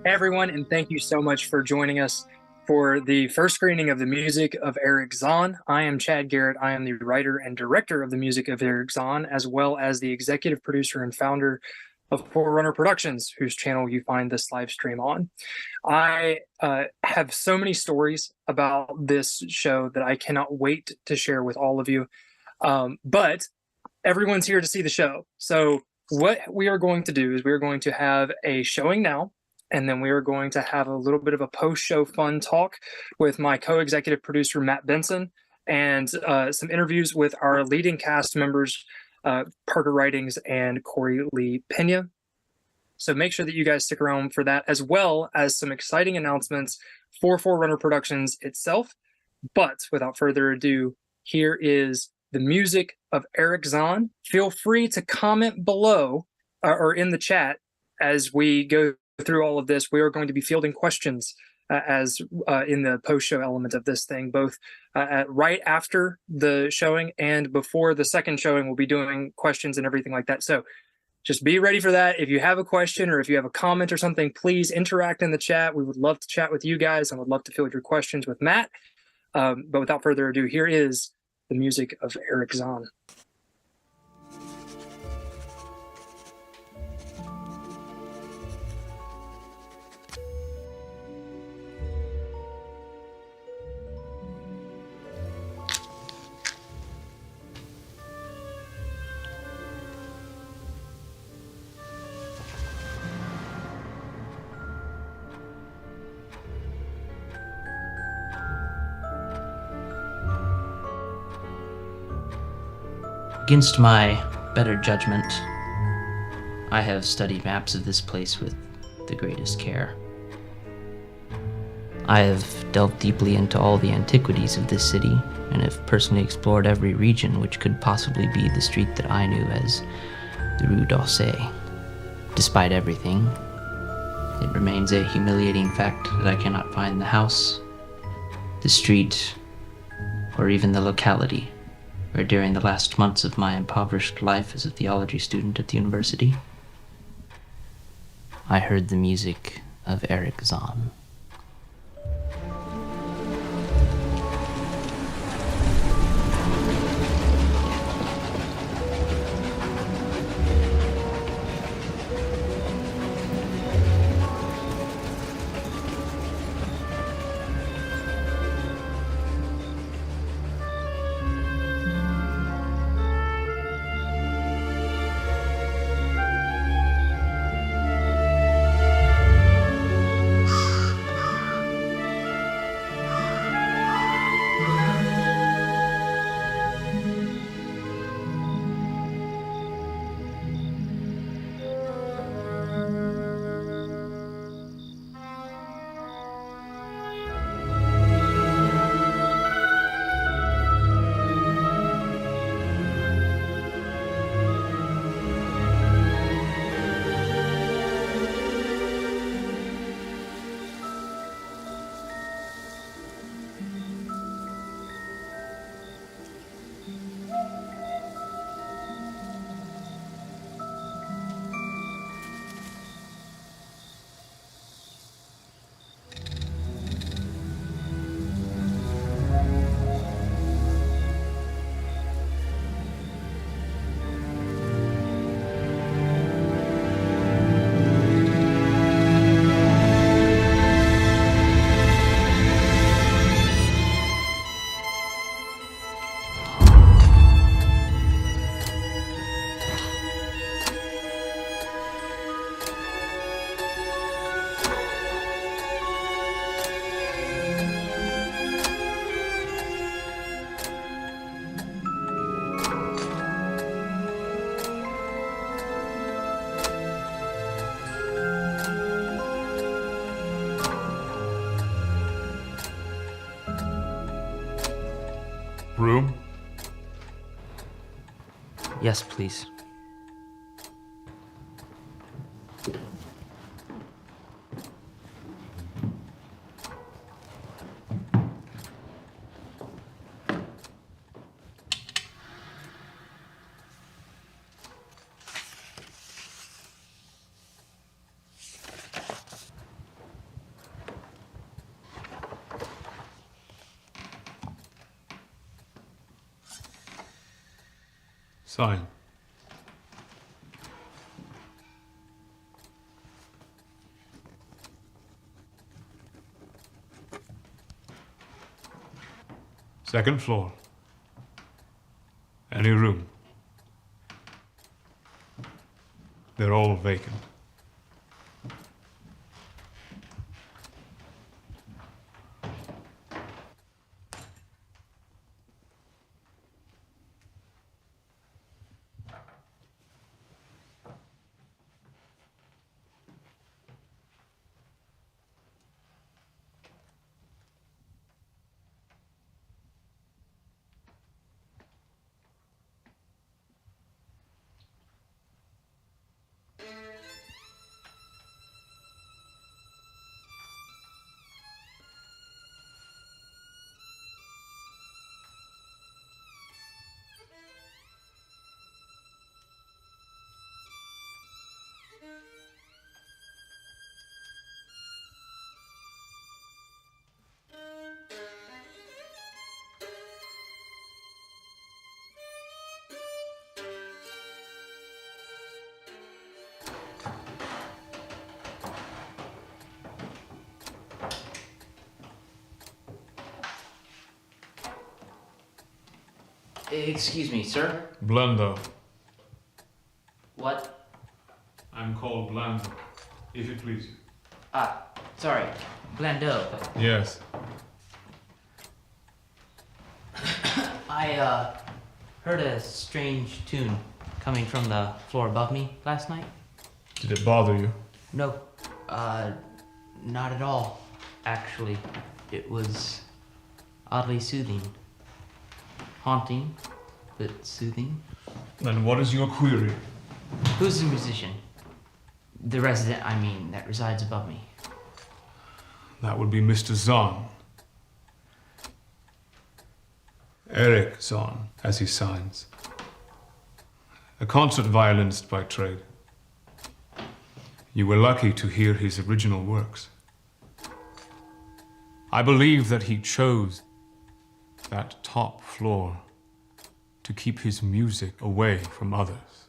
Hey everyone, and thank you so much for joining us for the first screening of the music of Erich Zann. I am Chad Garrett. I am the writer and director of the music of Erich Zann, as well as the executive producer and founder of Forerunner Productions, whose channel you find this live stream on. I have so many stories about this show that I cannot wait to share with all of you. But everyone's here to see the show. So what we are going to do is we are going to have a showing now, and then we are going to have a little bit of a post-show fun talk with my co-executive producer, Matt Benson, and some interviews with our leading cast members, Parker Ridings and Corey Lee Pena. So make sure that you guys stick around for that, as well as some exciting announcements for Forerunner Productions itself. But without further ado, here is the music of Erich Zann. Feel free to comment below or in the chat as we go through all of this. We are going to be fielding questions as in the post-show element of this thing, both right after the showing and before the second showing. We'll be doing questions and everything like that. So just be ready for that. If you have a question or if you have a comment or something, please interact in the chat. We would love to chat with you guys and would love to field your questions with Matt. But without further ado, here is the music of Erich Zann. Against my better judgment, I have studied maps of this place with the greatest care. I have delved deeply into all the antiquities of this city and have personally explored every region which could possibly be the street that I knew as the Rue d'Orsay. Despite everything, it remains a humiliating fact that I cannot find the house, the street, or even the locality where during the last months of my impoverished life as a theology student at the university, I heard the music of Erich Zann. Room? Yes, please. Sign. Second floor. Any room? They're all vacant. Excuse me, sir? Blando. What? I'm called Blando, if it pleases you. Sorry. Blando. Yes. I, heard a strange tune coming from the floor above me last night. Did it bother you? No, not at all, actually. It was oddly soothing. Haunting, but soothing. Then what is your query? Who's the musician? The resident, I mean, that resides above me. That would be Mr. Zann. Erich Zann, as he signs. A concert violinist by trade. You were lucky to hear his original works. I believe that he chose that top floor to keep his music away from others.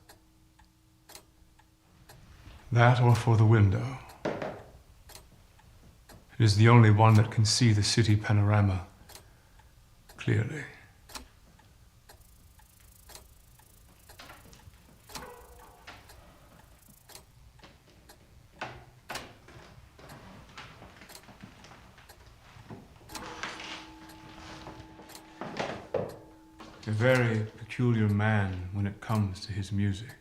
That or for the window. It is the only one that can see the city panorama clearly. A very peculiar man when it comes to his music.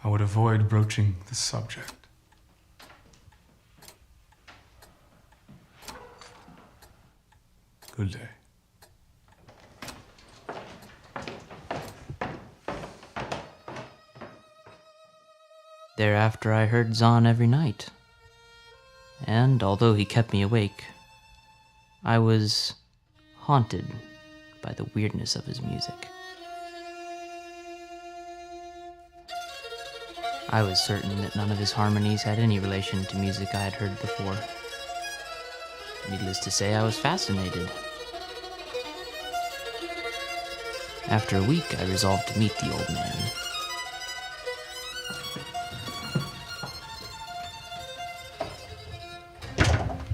I would avoid broaching the subject. Good day. Thereafter I heard Zann every night. And although he kept me awake, I was haunted by the weirdness of his music. I was certain that none of his harmonies had any relation to music I had heard before. Needless to say, I was fascinated. After a week, I resolved to meet the old man.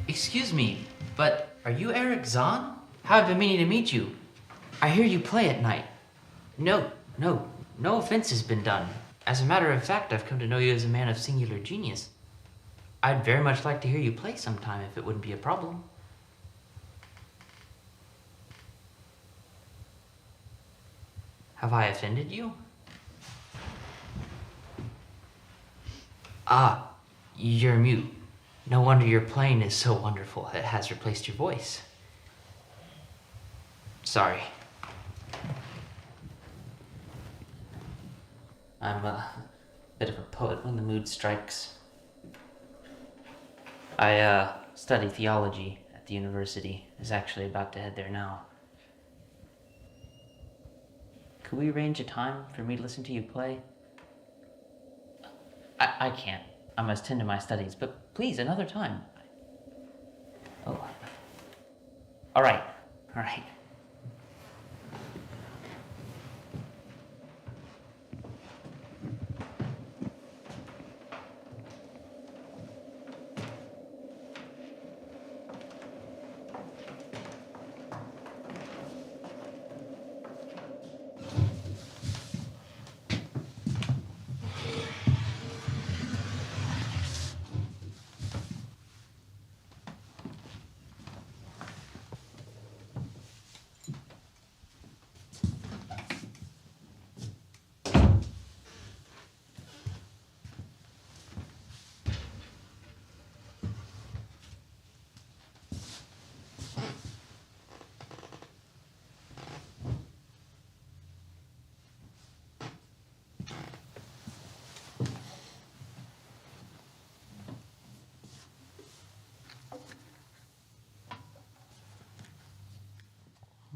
Excuse me, but are you Erich Zann? How have I been meaning to meet you? I hear you play at night. No offense has been done. As a matter of fact, I've come to know you as a man of singular genius. I'd very much like to hear you play sometime if it wouldn't be a problem. Have I offended you? Ah, you're mute. No wonder your playing is so wonderful. It has replaced your voice. Sorry. I'm a bit of a poet when the mood strikes. I study theology at the university. Is actually about to head there now. Could we arrange a time for me to listen to you play? I can't. I must tend to my studies, but please, another time. Oh. All right.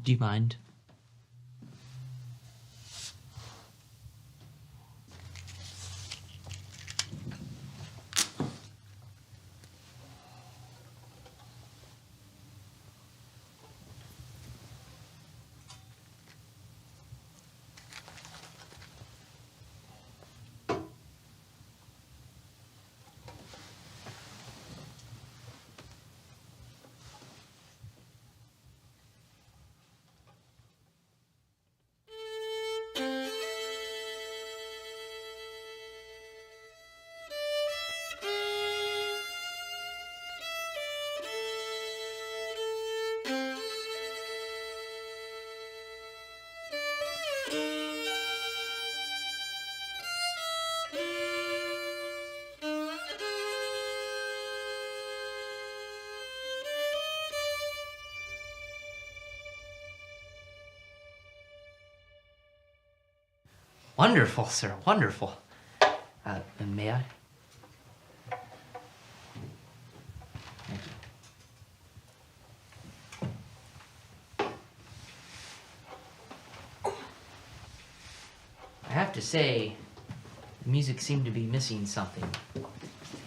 Do you mind? Wonderful, sir, wonderful. May I? Thank you. I have to say, the music seemed to be missing something.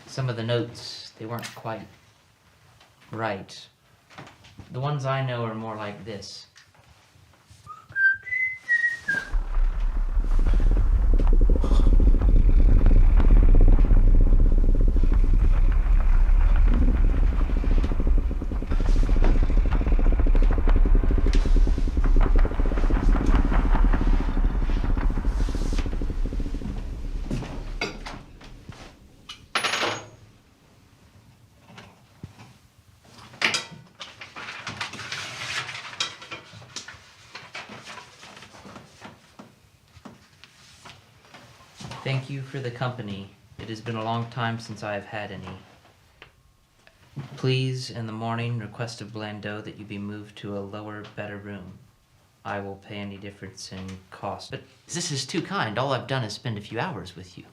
Some of the notes, they weren't quite right. The ones I know are more like this. Thank you for the company. It has been a long time since I have had any. Please, in the morning, request of Blando that you be moved to a lower, better room. I will pay any difference in cost. But this is too kind. All I've done is spend a few hours with you.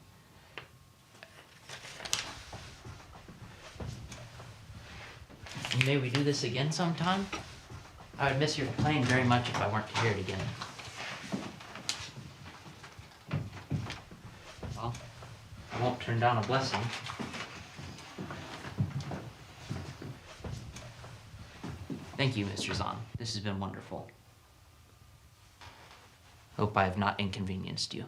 May we do this again sometime? I would miss your playing very much if I weren't to hear it again. Well, I won't turn down a blessing. Thank you, Mr. Zann. This has been wonderful. Hope I have not inconvenienced you.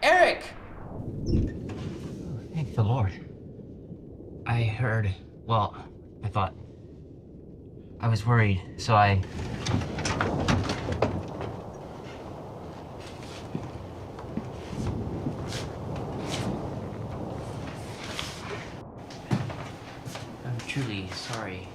Eric! Thank the Lord. I heard, well, I thought, I was worried, so I'm truly sorry.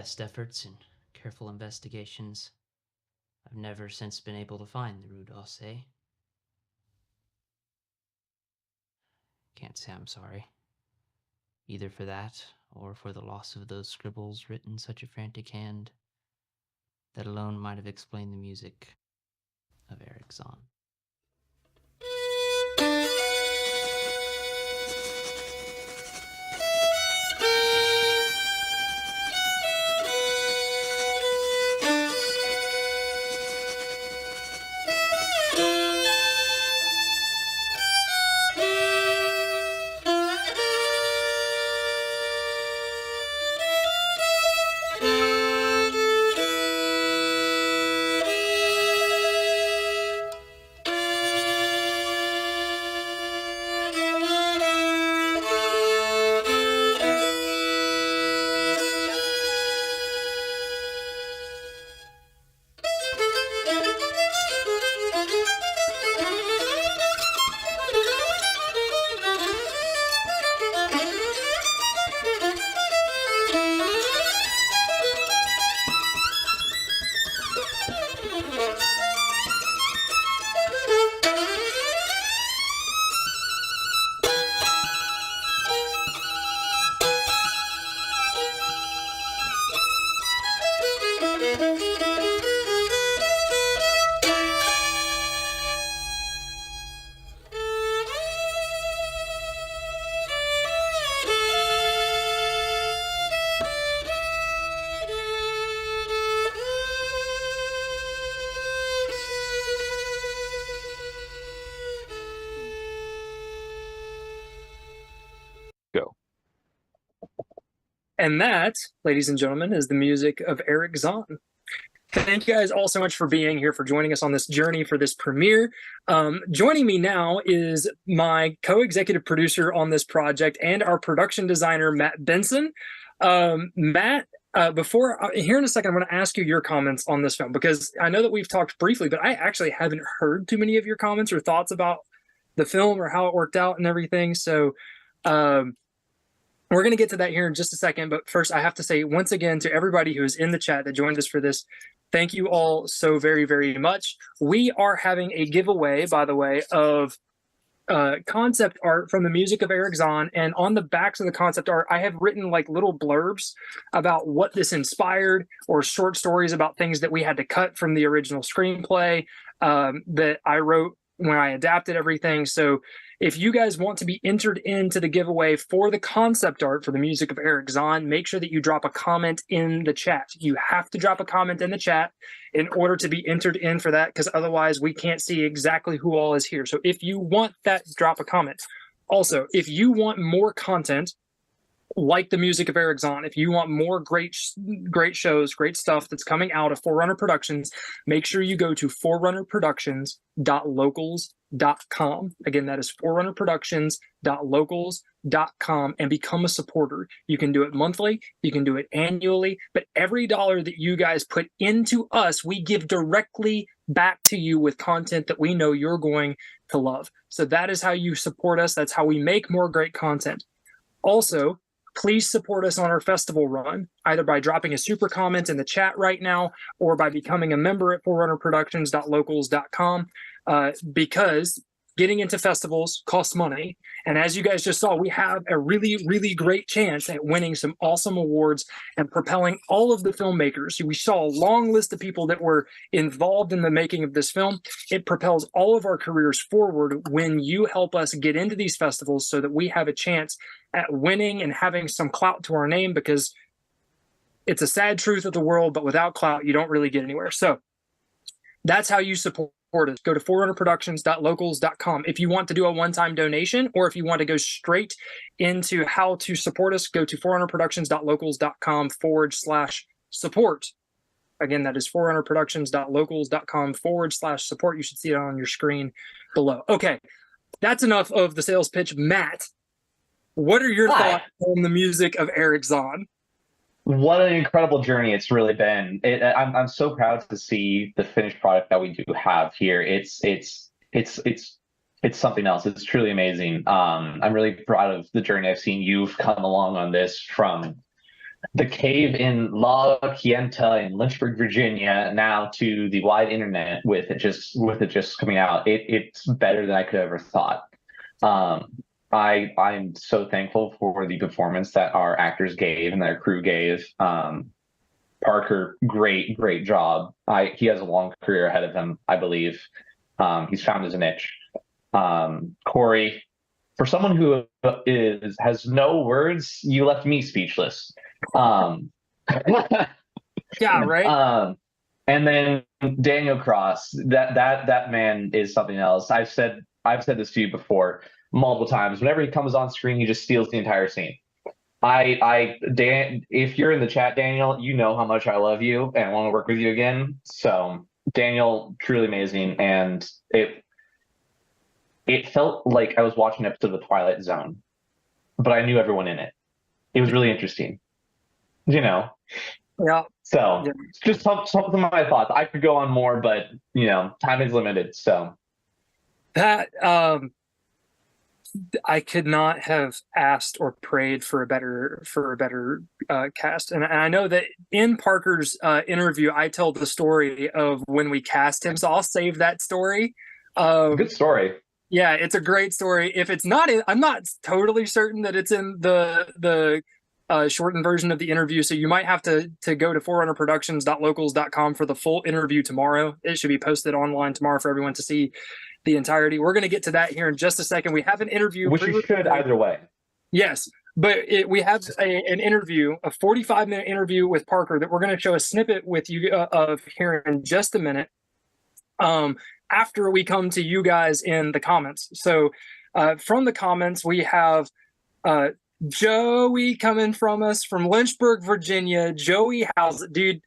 best efforts and careful investigations, I've never since been able to find the Rue d'Orsay. Can't say I'm sorry, either for that or for the loss of those scribbles written such a frantic hand. That alone might have explained the music of Erich Zann. Go. And that, ladies and gentlemen, is the music of Erich Zann. Thank you guys all so much for being here, for joining us on this journey for this premiere. Joining me now is my co-executive producer on this project and our production designer, Matt Benson. Matt, here in a second, I'm going to ask you your comments on this film, because I know that we've talked briefly, but I actually haven't heard too many of your comments or thoughts about the film or how it worked out and everything. So we're going to get to that here in just a second. But first, I have to say once again to everybody who is in the chat that joined us for this, thank you all so very, very much. We are having a giveaway, by the way, of concept art from the music of Erich Zann. And on the backs of the concept art, I have written like little blurbs about what this inspired, or short stories about things that we had to cut from the original screenplay that I wrote when I adapted everything. So if you guys want to be entered into the giveaway for the concept art for the music of Erich Zann, make sure that you drop a comment in the chat. You have to drop a comment in the chat in order to be entered in for that, because otherwise we can't see exactly who all is here. So if you want that, drop a comment. Also, if you want more content like the music of Erich Zann, if you want more great shows, great stuff that's coming out of Forerunner Productions, make sure you go to forerunnerproductions.locals.com. Again, that is forerunnerproductions.locals.com, and become a supporter. You can do it monthly, you can do it annually, but every dollar that you guys put into us, we give directly back to you with content that we know you're going to love. So that is how you support us. That's how we make more great content. Also, please support us on our festival run, either by dropping a super comment in the chat right now or by becoming a member at forerunnerproductions.locals.com, because getting into festivals costs money. And as you guys just saw, we have a really, really great chance at winning some awesome awards and propelling all of the filmmakers. We saw a long list of people that were involved in the making of this film. It propels all of our careers forward when you help us get into these festivals so that we have a chance at winning and having some clout to our name, because it's a sad truth of the world, but without clout, you don't really get anywhere. So that's how you support us. Go to forerunnerproductions.locals.com. If you want to do a one-time donation, or if you want to go straight into how to support us, go to forerunnerproductions.locals.com/support. Again, that is forerunnerproductions.locals.com/support. You should see it on your screen below. Okay, that's enough of the sales pitch. Matt, what are your thoughts on the music of Erich Zann? What an incredible journey it's really been. I'm so proud to see the finished product that we do have here. It's something else. It's truly amazing. I'm really proud of the journey I've seen you've come along on this, from the cave in La Quinta in Lynchburg, Virginia, now to the wide internet with it just coming out. It's better than I could ever thought. I'm so thankful for the performance that our actors gave and that our crew gave. Parker, great job. He has a long career ahead of him, I believe. He's found his niche. Corey, for someone who has no words, you left me speechless. Yeah, right. And then Daniel Cross, that man is something else. I've said this to you before multiple times. Whenever he comes on screen, he just steals the entire scene. Dan, if you're in the chat, Daniel, you know how much I love you and want to work with you again. So Daniel, truly amazing, and it felt like I was watching an episode of The Twilight Zone, but I knew everyone in it. It was really interesting, you know. Yeah. So Yeah. just some of my thoughts. I could go on more, but time is limited. So That I could not have asked or prayed for a better cast. And I know that in Parker's interview, I told the story of when we cast him, so I'll save that story. Good story. Yeah, it's a great story. If it's not I'm not totally certain that it's in the shortened version of the interview, so you might have to go to forerunnerproductions.locals.com for the full interview tomorrow. It should be posted online tomorrow for everyone to see the entirety. We're going to get to that here in just a second. We have an interview. Which you should either way. Yes, but we have an interview, a 45-minute interview with Parker that we're going to show a snippet with you of here in just a minute. After we come to you guys in the comments. So from the comments, we have Joey coming from us from Lynchburg, Virginia. Joey, how's it, dude?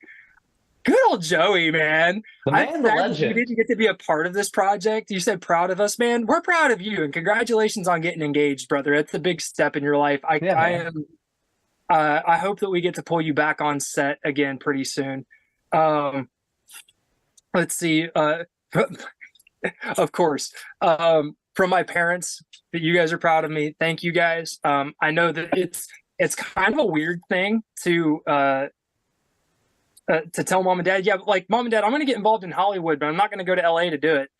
Good old Joey, man. The man, the legend. You didn't get to be a part of this project. You said proud of us, man. We're proud of you, and congratulations on getting engaged, brother. It's a big step in your life. I hope that we get to pull you back on set again pretty soon. Let's see. Of course, from my parents, that you guys are proud of me. Thank you guys. I know that it's kind of a weird thing to tell mom and dad, yeah, like, Mom and Dad, I'm going to get involved in Hollywood, but I'm not going to go to LA to do it.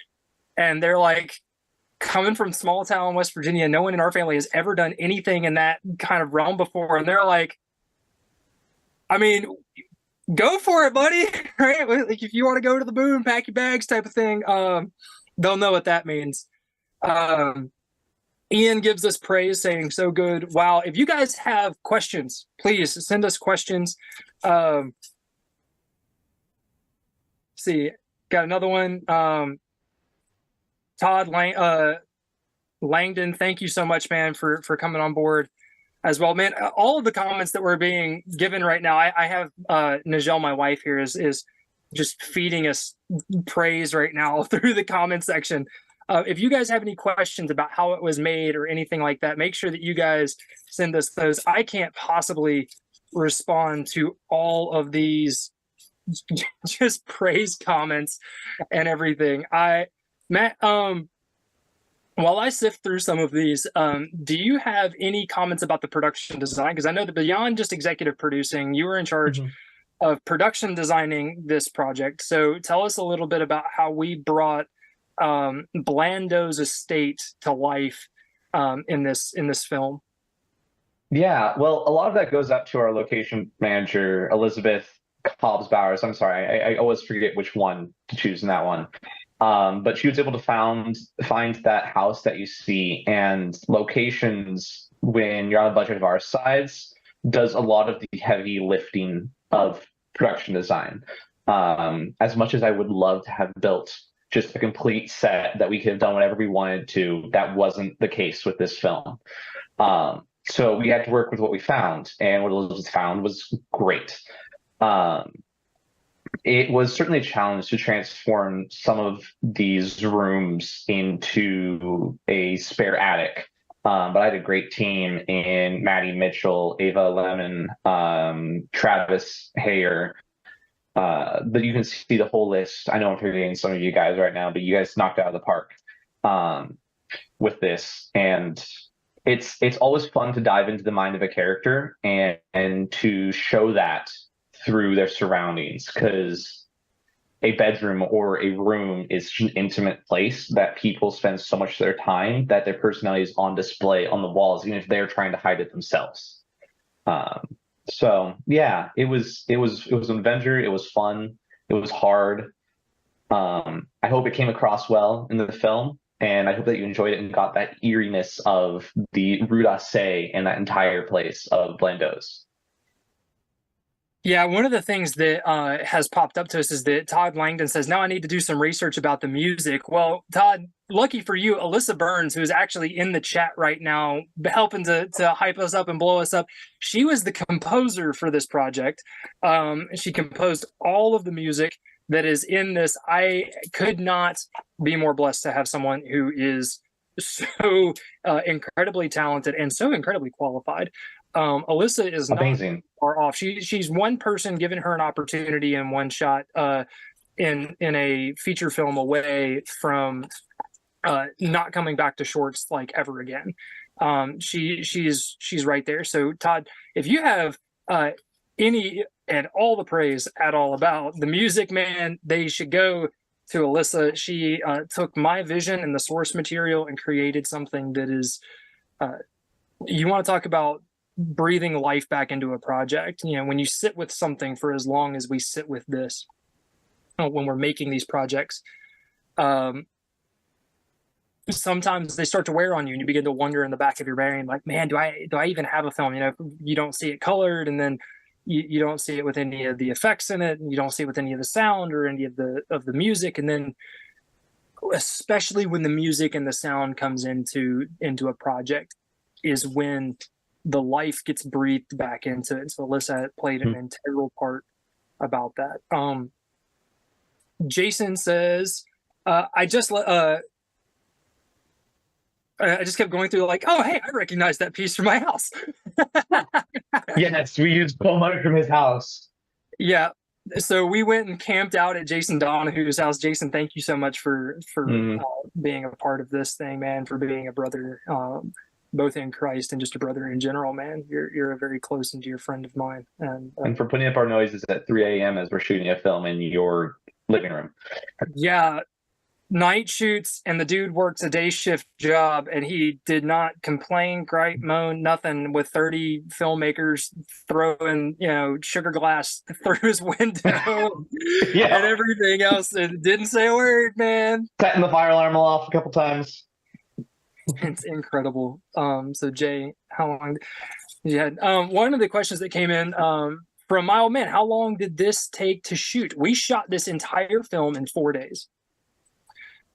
And they're like, coming from small town West Virginia, no one in our family has ever done anything in that kind of realm before. And they're like, I mean, go for it, buddy. Right? Like, if you want to go to the moon, pack your bags type of thing. They'll know what that means. Ian gives us praise, saying, so good. Wow. If you guys have questions, please send us questions. See, got another one. Todd Langdon, thank you so much, man, for coming on board as well, man. All of the comments that were being given right now, I have Nigel, my wife here, is just feeding us praise right now through the comment section. If you guys have any questions about how it was made or anything like that, make sure that you guys send us those. I can't possibly respond to all of these just praise comments and everything. Matt, while I sift through some of these, do you have any comments about the production design? Because I know that beyond just executive producing, you were in charge of production designing this project. So tell us a little bit about how we brought Blando's estate to life in this film. Yeah, well, a lot of that goes up to our location manager, Elizabeth Hobbs Bowers. I'm sorry, I always forget which one to choose in that one. But she was able to find that house that you see, and locations when you're on a budget of our size does a lot of the heavy lifting of production design. As much as I would love to have built just a complete set that we could have done whatever we wanted to, that wasn't the case with this film. So we had to work with what we found, and what Elizabeth found was great. It was certainly a challenge to transform some of these rooms into a spare attic. But I had a great team in Maddie Mitchell, Ava Lemon, Travis Hayer. But you can see the whole list. I know I'm forgetting some of you guys right now, but you guys knocked out of the park with this. And it's always fun to dive into the mind of a character and to show that through their surroundings, because a bedroom or a room is an intimate place that people spend so much of their time that their personality is on display on the walls, even if they're trying to hide it themselves. Um, so yeah, it was an adventure. It was fun. It was hard. I hope it came across well in the film, and I hope that you enjoyed it and got that eeriness of the Rue d'Orsay and that entire place of Blandos. Yeah, one of the things that has popped up to us is that Todd Langdon says, now I need to do some research about the music. Well, Todd, lucky for you, Alyssa Burns, who's actually in the chat right now, helping to hype us up and blow us up, she was the composer for this project. She composed all of the music that is in this. I could not be more blessed to have someone who is so incredibly talented and so incredibly qualified. Alyssa is amazing. Not far off. She's one person given her an opportunity in one shot in a feature film away from not coming back to shorts like ever again. She's right there. So Todd, if you have any and all the praise at all about the music, man, they should go to Alyssa. She took my vision and the source material and created something that is you want to talk about breathing life back into a project. You know, when you sit with something for as long as we sit with this, when we're making these projects, sometimes they start to wear on you and you begin to wonder in the back of your brain, like, man, do I even have a film? You know, you don't see it colored, and then you don't see it with any of the effects in it, and you don't see it with any of the sound or any of the music. And then especially when the music and the sound comes into a project is when the life gets breathed back into it. So Alyssa played an integral part about that. Jason says, I just kept going through like, oh, hey, I recognize that piece from my house. Yes, we used so much from his house. Yeah. So we went and camped out at Jason Donahue's house. Jason, thank you so much for being a part of this thing, man, for being a brother, both in Christ and just a brother in general, man. You're a very close and dear friend of mine. And for putting up our noises at 3 a.m. as we're shooting a film in your living room. Yeah. Night shoots, and the dude works a day shift job, and he did not complain, gripe, moan, nothing, with 30 filmmakers throwing, sugar glass through his window and everything else, and didn't say a word, man. Setting the fire alarm off a couple times. It's incredible. So Jay, how long you had? One of the questions that came in from my old man, how long did this take to shoot? We shot this entire film in 4 days.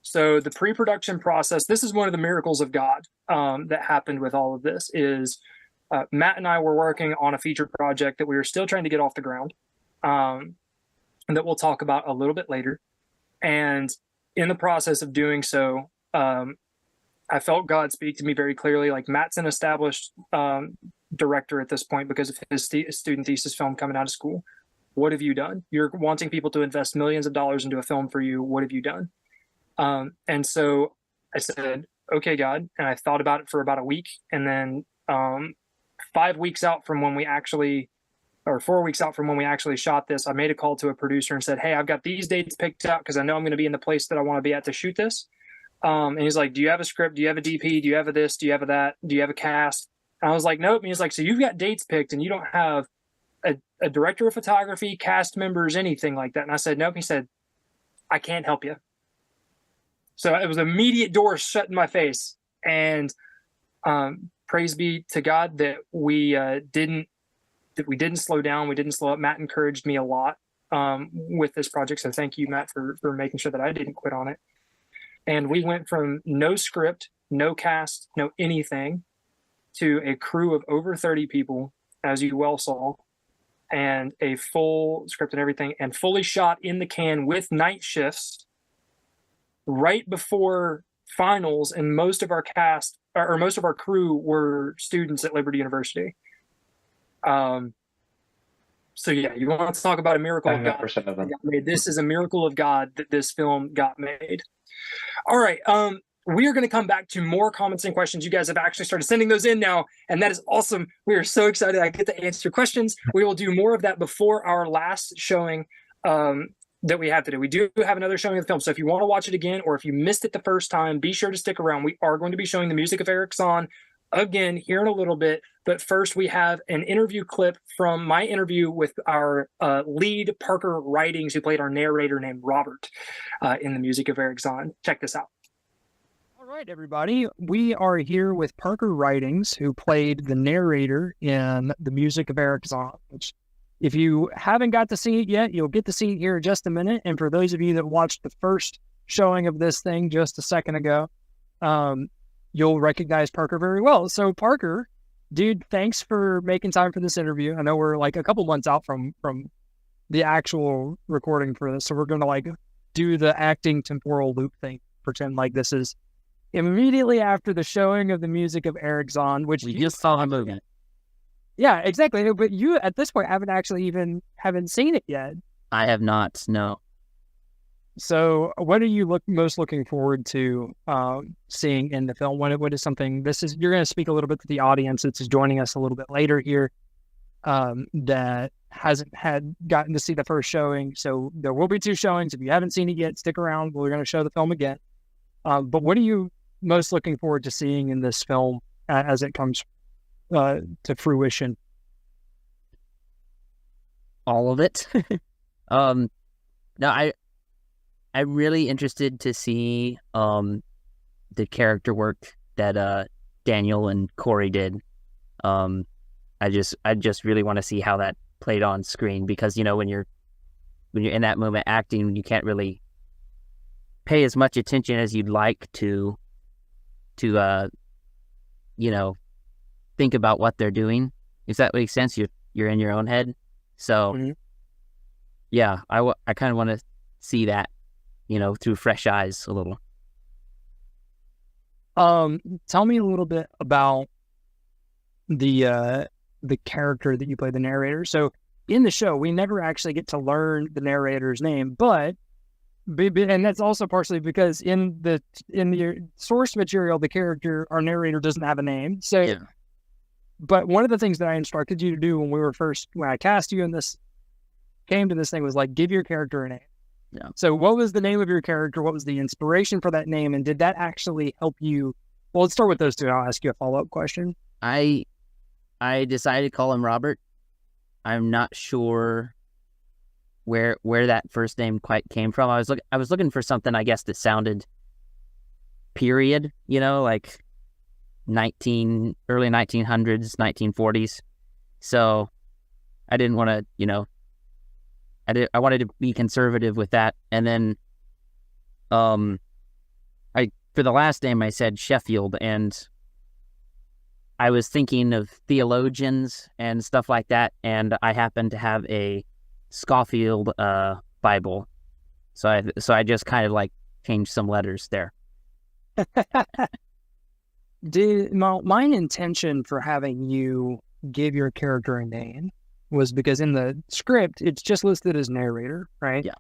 So the pre-production process, this is one of the miracles of God that happened with all of this, is Matt and I were working on a feature project that we were still trying to get off the ground, and that we'll talk about a little bit later. And in the process of doing so, I felt God speak to me very clearly. Like, Matt's an established director at this point because of his student thesis film coming out of school. What have you done? You're wanting people to invest millions of dollars into a film for you. What have you done? And so I said, okay, God. And I thought about it for about a week. And then 5 weeks out from when we actually, or 4 weeks out from when we actually shot this, I made a call to a producer and said, hey, I've got these dates picked out because I know I'm going to be in the place that I want to be at to shoot this. And he's like, do you have a script? Do you have a DP? Do you have a this? Do you have a that? Do you have a cast? And I was like, nope. And he's like, so you've got dates picked and you don't have a director of photography, cast members, anything like that. And I said, nope. He said, I can't help you. So it was immediate door shut in my face. And praise be to God that we didn't slow down. We didn't slow up. Matt encouraged me a lot with this project. So thank you, Matt, for making sure that I didn't quit on it. And we went from no script, no cast, no anything, to a crew of over 30 people, as you well saw, and a full script and everything, and fully shot in the can with night shifts right before finals. And most of our cast, or most of our crew, were students at Liberty University. So yeah, you want to talk about a miracle of God that got made. This is a miracle of God that this film got made. All right. we are going to come back to more comments and questions. You guys have actually started sending those in now, and that is awesome. We are so excited I get to answer your questions. We will do more of that before our last showing that we have today. We do have another showing of the film, so if you want to watch it again, or if you missed it the first time, be sure to stick around. We are going to be showing the music of Erich Zann again here in a little bit, but first we have an interview clip from my interview with our lead, Parker Ridings, who played our narrator named Robert in the music of Erich Zann. Check this out. All right, everybody, we are here with Parker Ridings, who played the narrator in the music of Erich Zann, which, if you haven't got to see it yet, you'll get to see it here in just a minute. And for those of you that watched the first showing of this thing just a second ago, you'll recognize Parker very well. So Parker, dude, thanks for making time for this interview. I know we're like a couple months out from the actual recording for this, so we're going to like do the acting temporal loop thing, pretend like this is immediately after the showing of the music of Erich Zann, which we just saw him moving. Yeah, exactly. But you, at this point, haven't seen it yet. I have not, no. So what are you most looking forward to seeing in the film? What is something, you're going to speak a little bit to the audience that's joining us a little bit later here that hasn't gotten to see the first showing. So there will be 2 showings. If you haven't seen it yet, stick around. We're going to show the film again. But what are you most looking forward to seeing in this film as it comes to fruition? All of it. No, I'm really interested to see the character work that Daniel and Corey did. I just really want to see how that played on screen, because when you're in that moment acting, you can't really pay as much attention as you'd like to think about what they're doing. If that makes sense, you're in your own head. So yeah, I kind of want to see that, through fresh eyes a little. Tell me a little bit about the character that you play, the narrator. So in the show, we never actually get to learn the narrator's name, and that's also partially because in the source material, our narrator doesn't have a name. So, yeah. But one of the things that I instructed you to do when I cast you in this, came to this thing, was like, give your character a name. Yeah. So what was the name of your character? What was the inspiration for that name? And did that actually help you? Well, let's start with those 2. And I'll ask you a follow-up question. I decided to call him Robert. I'm not sure where that first name quite came from. I was looking for something, I guess, that sounded period, like early 1900s, 1940s. So I didn't want to, I wanted to be conservative with that. And then for the last name I said Sheffield, and I was thinking of theologians and stuff like that, and I happened to have a Scofield Bible, so I just kind of like changed some letters there. My intention for having you give your character a name was because in the script it's just listed as narrator, right? Yeah.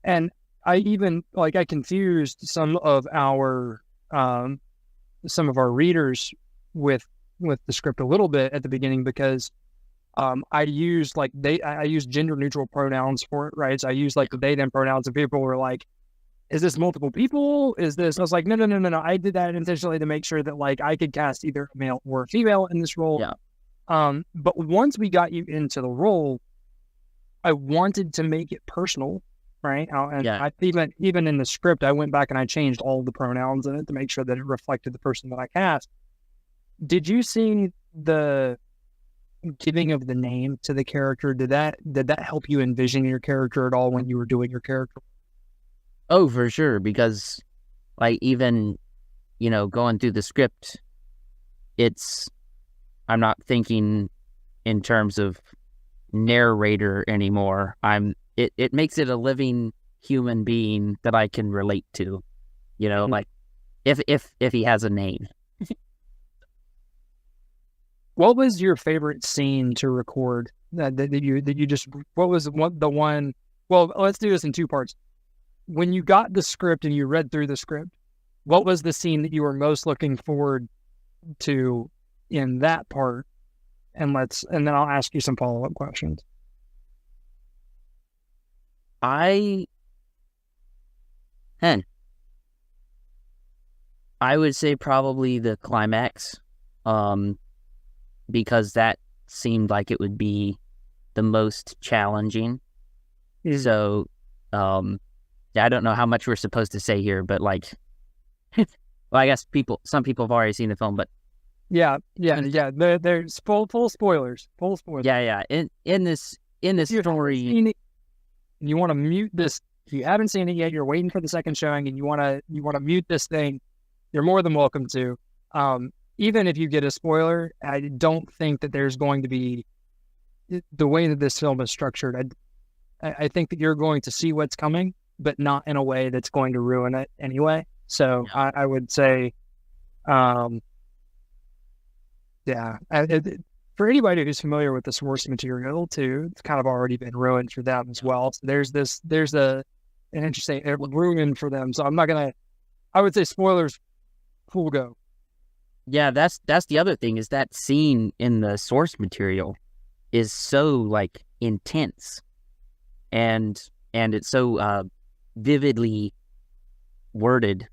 And I even I confused some of our readers with the script a little bit at the beginning, because I used gender neutral pronouns for it, right? So I used the they them pronouns, and people were like, is this multiple people? Is this? I was like, no. I did that intentionally to make sure that I could cast either a male or a female in this role. Yeah. But once we got you into the role, I wanted to make it personal, right? And I even in the script, I went back and I changed all the pronouns in it to make sure that it reflected the person that I cast. Did you see the giving of the name to the character? Did that help you envision your character at all when you were doing your character? Oh, for sure, because even going through the script, I'm not thinking in terms of narrator anymore. It makes it a living human being that I can relate to, if he has a name. What was your favorite scene to record that you just, what was the one, well, let's do this in 2 parts. When you got the script and you read through the script, what was the scene that you were most looking forward to in that part? And then I'll ask you some follow-up questions. I would say probably the climax, because that seemed like it would be the most challenging. So, I don't know how much we're supposed to say here, but like, well, I guess some people have already seen the film, but yeah. There's full spoilers. Yeah. In this story, you want to mute this. If you haven't seen it yet, you're waiting for the second showing, and you want to mute this thing. You're more than welcome to. Even if you get a spoiler, I don't think that there's going to be the way that this film is structured. I think that you're going to see what's coming, but not in a way that's going to ruin it anyway. So yeah. I would say, for anybody who's familiar with the source material too, it's kind of already been ruined for them as well. So there's an interesting ruin for them. So I would say spoilers, full go. Yeah, that's the other thing, is that scene in the source material is so like intense, and it's so vividly worded,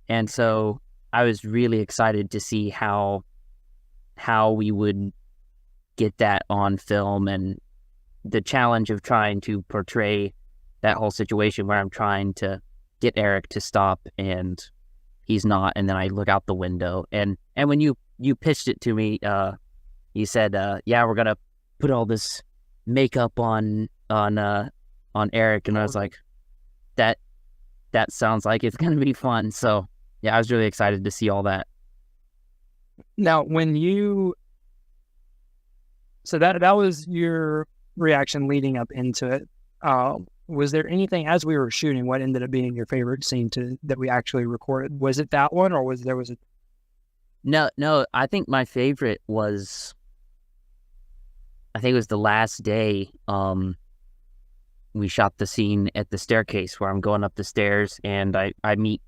and so I was really excited to see how we would get that on film, and the challenge of trying to portray that whole situation where I'm trying to get Erich to stop and he's not, and then I look out the window, and when you pitched it to me, you said, yeah, we're gonna put all this makeup on Erich, and I was like, that sounds like it's gonna be fun. So yeah, I was really excited to see all that. Now, so that was your reaction leading up into it. Was there anything as we were shooting, what ended up being your favorite scene that we actually recorded? Was it that one, or was it? No, I think my favorite was, I think it was the last day. We shot the scene at the staircase where I'm going up the stairs, and I meet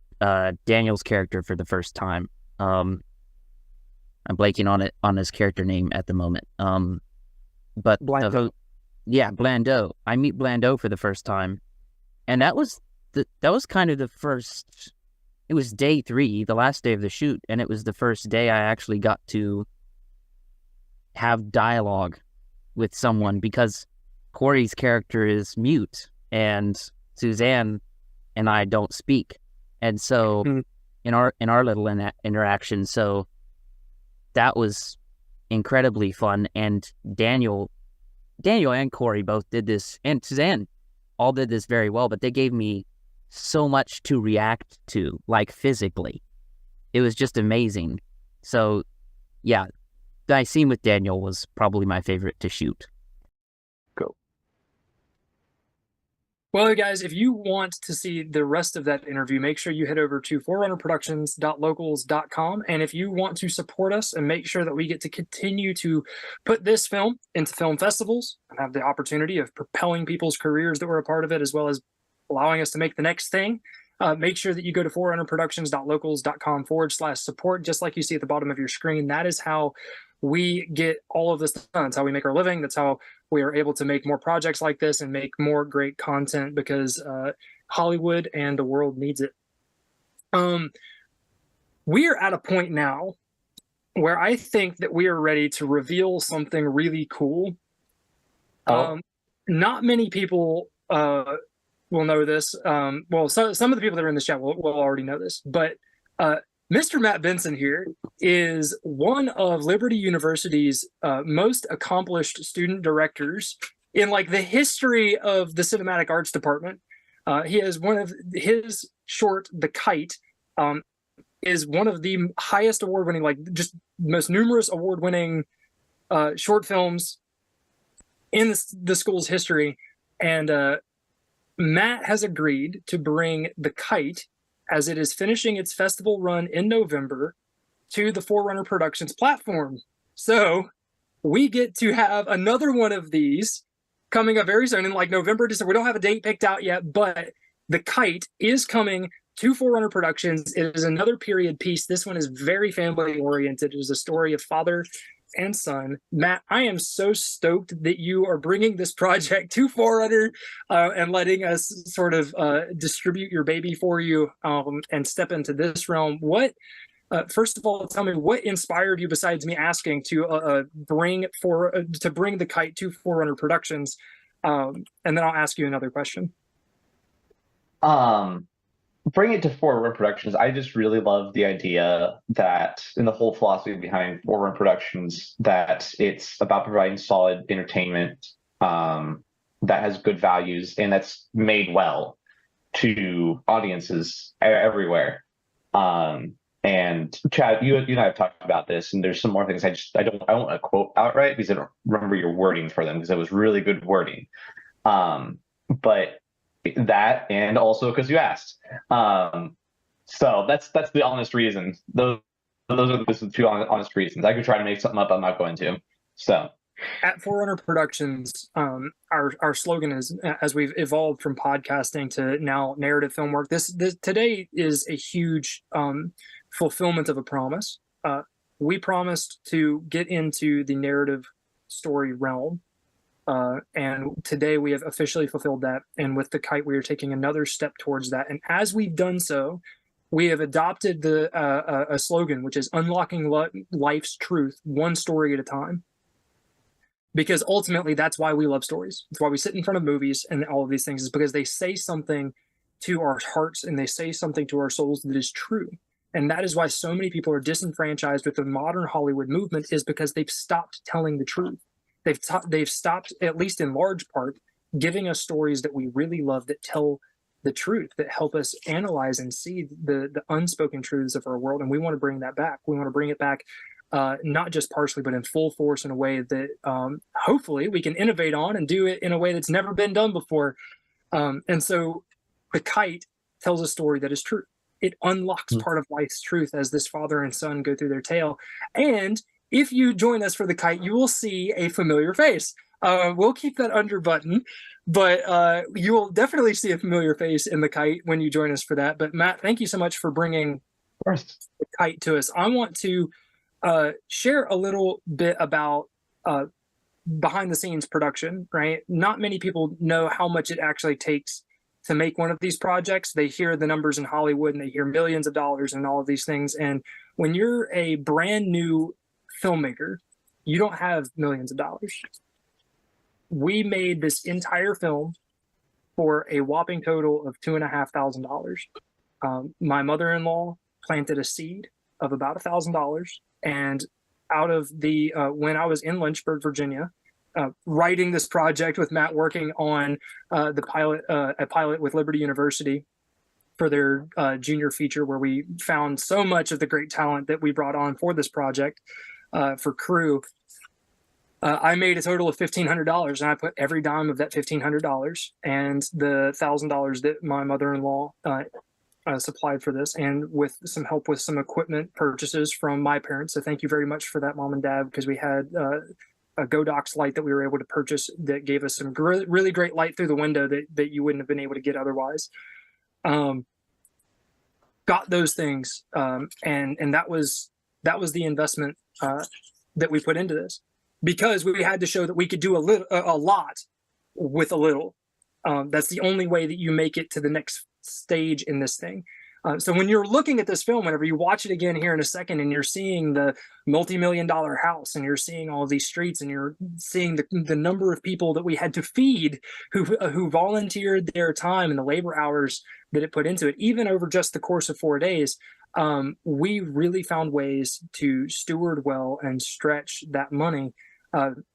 Daniel's character for the first time. I'm blanking on his character name at the moment. But Blando. Blando. I meet Blando for the first time, and that was kind of the first. It was day 3, the last day of the shoot, and it was the first day I actually got to have dialogue with someone, because Corey's character is mute, and Suzanne and I don't speak, and so in our little interaction, so that was incredibly fun. And Daniel and Corey both did this, and Suzanne all did this very well, but they gave me so much to react to, like physically. It was just amazing. So yeah, that scene with Daniel was probably my favorite to shoot. Go. Well, guys, if you want to see the rest of that interview, make sure you head over to forerunnerproductions.locals.com. And if you want to support us and make sure that we get to continue to put this film into film festivals and have the opportunity of propelling people's careers that were a part of it, as well as allowing us to make the next thing, make sure that you go to forerunnerproductions.locals.com/support, just like you see at the bottom of your screen. That is how we get all of this done. That's how we make our living. That's how we are able to make more projects like this and make more great content, because Hollywood and the world needs it. We are at a point now where I think that we are ready to reveal something really cool. Not many people will know this. Some of the people that are in the chat will already know this, but Mr. Matt Benson here is one of Liberty University's most accomplished student directors in like the history of the cinematic arts department. He is one of his short, The Kite, is one of the highest award-winning, like just most numerous award-winning short films in the school's history. And Matt has agreed to bring The Kite, as it is finishing its festival run in November, to the Forerunner Productions platform. So we get to have another one of these coming up very soon in like November, December. We don't have a date picked out yet, but The Kite is coming to Forerunner Productions. It is another period piece. This one is very family oriented. It is a story of father and son. Matt, I am so stoked that you are bringing this project to Forerunner and letting us sort of distribute your baby for you and step into this realm. What, first of all, tell me what inspired you, besides me asking, to bring the kite to Forerunner Productions, and then I'll ask you another question. Bring it to Forerunner Productions. I just really love the idea that, and the whole philosophy behind Forerunner Productions, that it's about providing solid entertainment that has good values and that's made well to audiences everywhere. And Chad, you and I have talked about this, and there's some more things I don't want to quote outright because I don't remember your wording for them, because it was really good wording. But that, and also because you asked. So that's the honest reason. Those are the two honest reasons. I could try to make something up, I'm not going to. So at Forerunner Productions, our slogan is, as we've evolved from podcasting to now narrative film work, this today is a huge fulfillment of a promise. We promised to get into the narrative story realm. And today we have officially fulfilled that. And with the kite, we are taking another step towards that. And as we've done so, we have adopted a slogan, which is unlocking life's truth, one story at a time. Because ultimately, that's why we love stories. It's why we sit in front of movies and all of these things, is because they say something to our hearts and they say something to our souls that is true. And that is why so many people are disenfranchised with the modern Hollywood movement, is because they've stopped telling the truth. They've stopped, at least in large part, giving us stories that we really love, that tell the truth, that help us analyze and see the unspoken truths of our world. And we want to bring that back. We want to bring it back, not just partially, but in full force, in a way that hopefully we can innovate on and do it in a way that's never been done before. And so the kite tells a story that is true. It unlocks part of life's truth as this father and son go through their tale. And if you join us for the kite, you will see a familiar face. We'll keep that under button, but you will definitely see a familiar face in the kite when you join us for that. But Matt, thank you so much for bringing the kite to us. I want to share a little bit about behind the scenes production, right? Not many people know how much it actually takes to make one of these projects. They hear the numbers in Hollywood and they hear millions of dollars and all of these things. And when you're a brand new filmmaker, you don't have millions of dollars. We made this entire film for a whopping total of $2,500. My mother-in-law planted a seed of about $1,000, and out of the when I was in Lynchburg, Virginia, writing this project with Matt, working on a pilot with Liberty University for their junior feature, where we found so much of the great talent that we brought on for this project. For crew, I made a total of $1,500, and I put every dime of that $1,500 and the $1,000 that my mother-in-law supplied for this, and with some help with some equipment purchases from my parents. So thank you very much for that, Mom and Dad, because we had a Godox light that we were able to purchase that gave us some really great light through the window that you wouldn't have been able to get otherwise. Got those things, and that was the investment that we put into this, because we had to show that we could do a lot with a little. That's the only way that you make it to the next stage in this thing. So when you're looking at this film, whenever you watch it again here in a second, and you're seeing the multi-million-dollar house, and you're seeing all of these streets, and you're seeing the number of people that we had to feed, who volunteered their time and the labor hours that it put into it, even over just the course of 4 days, we really found ways to steward well and stretch that money,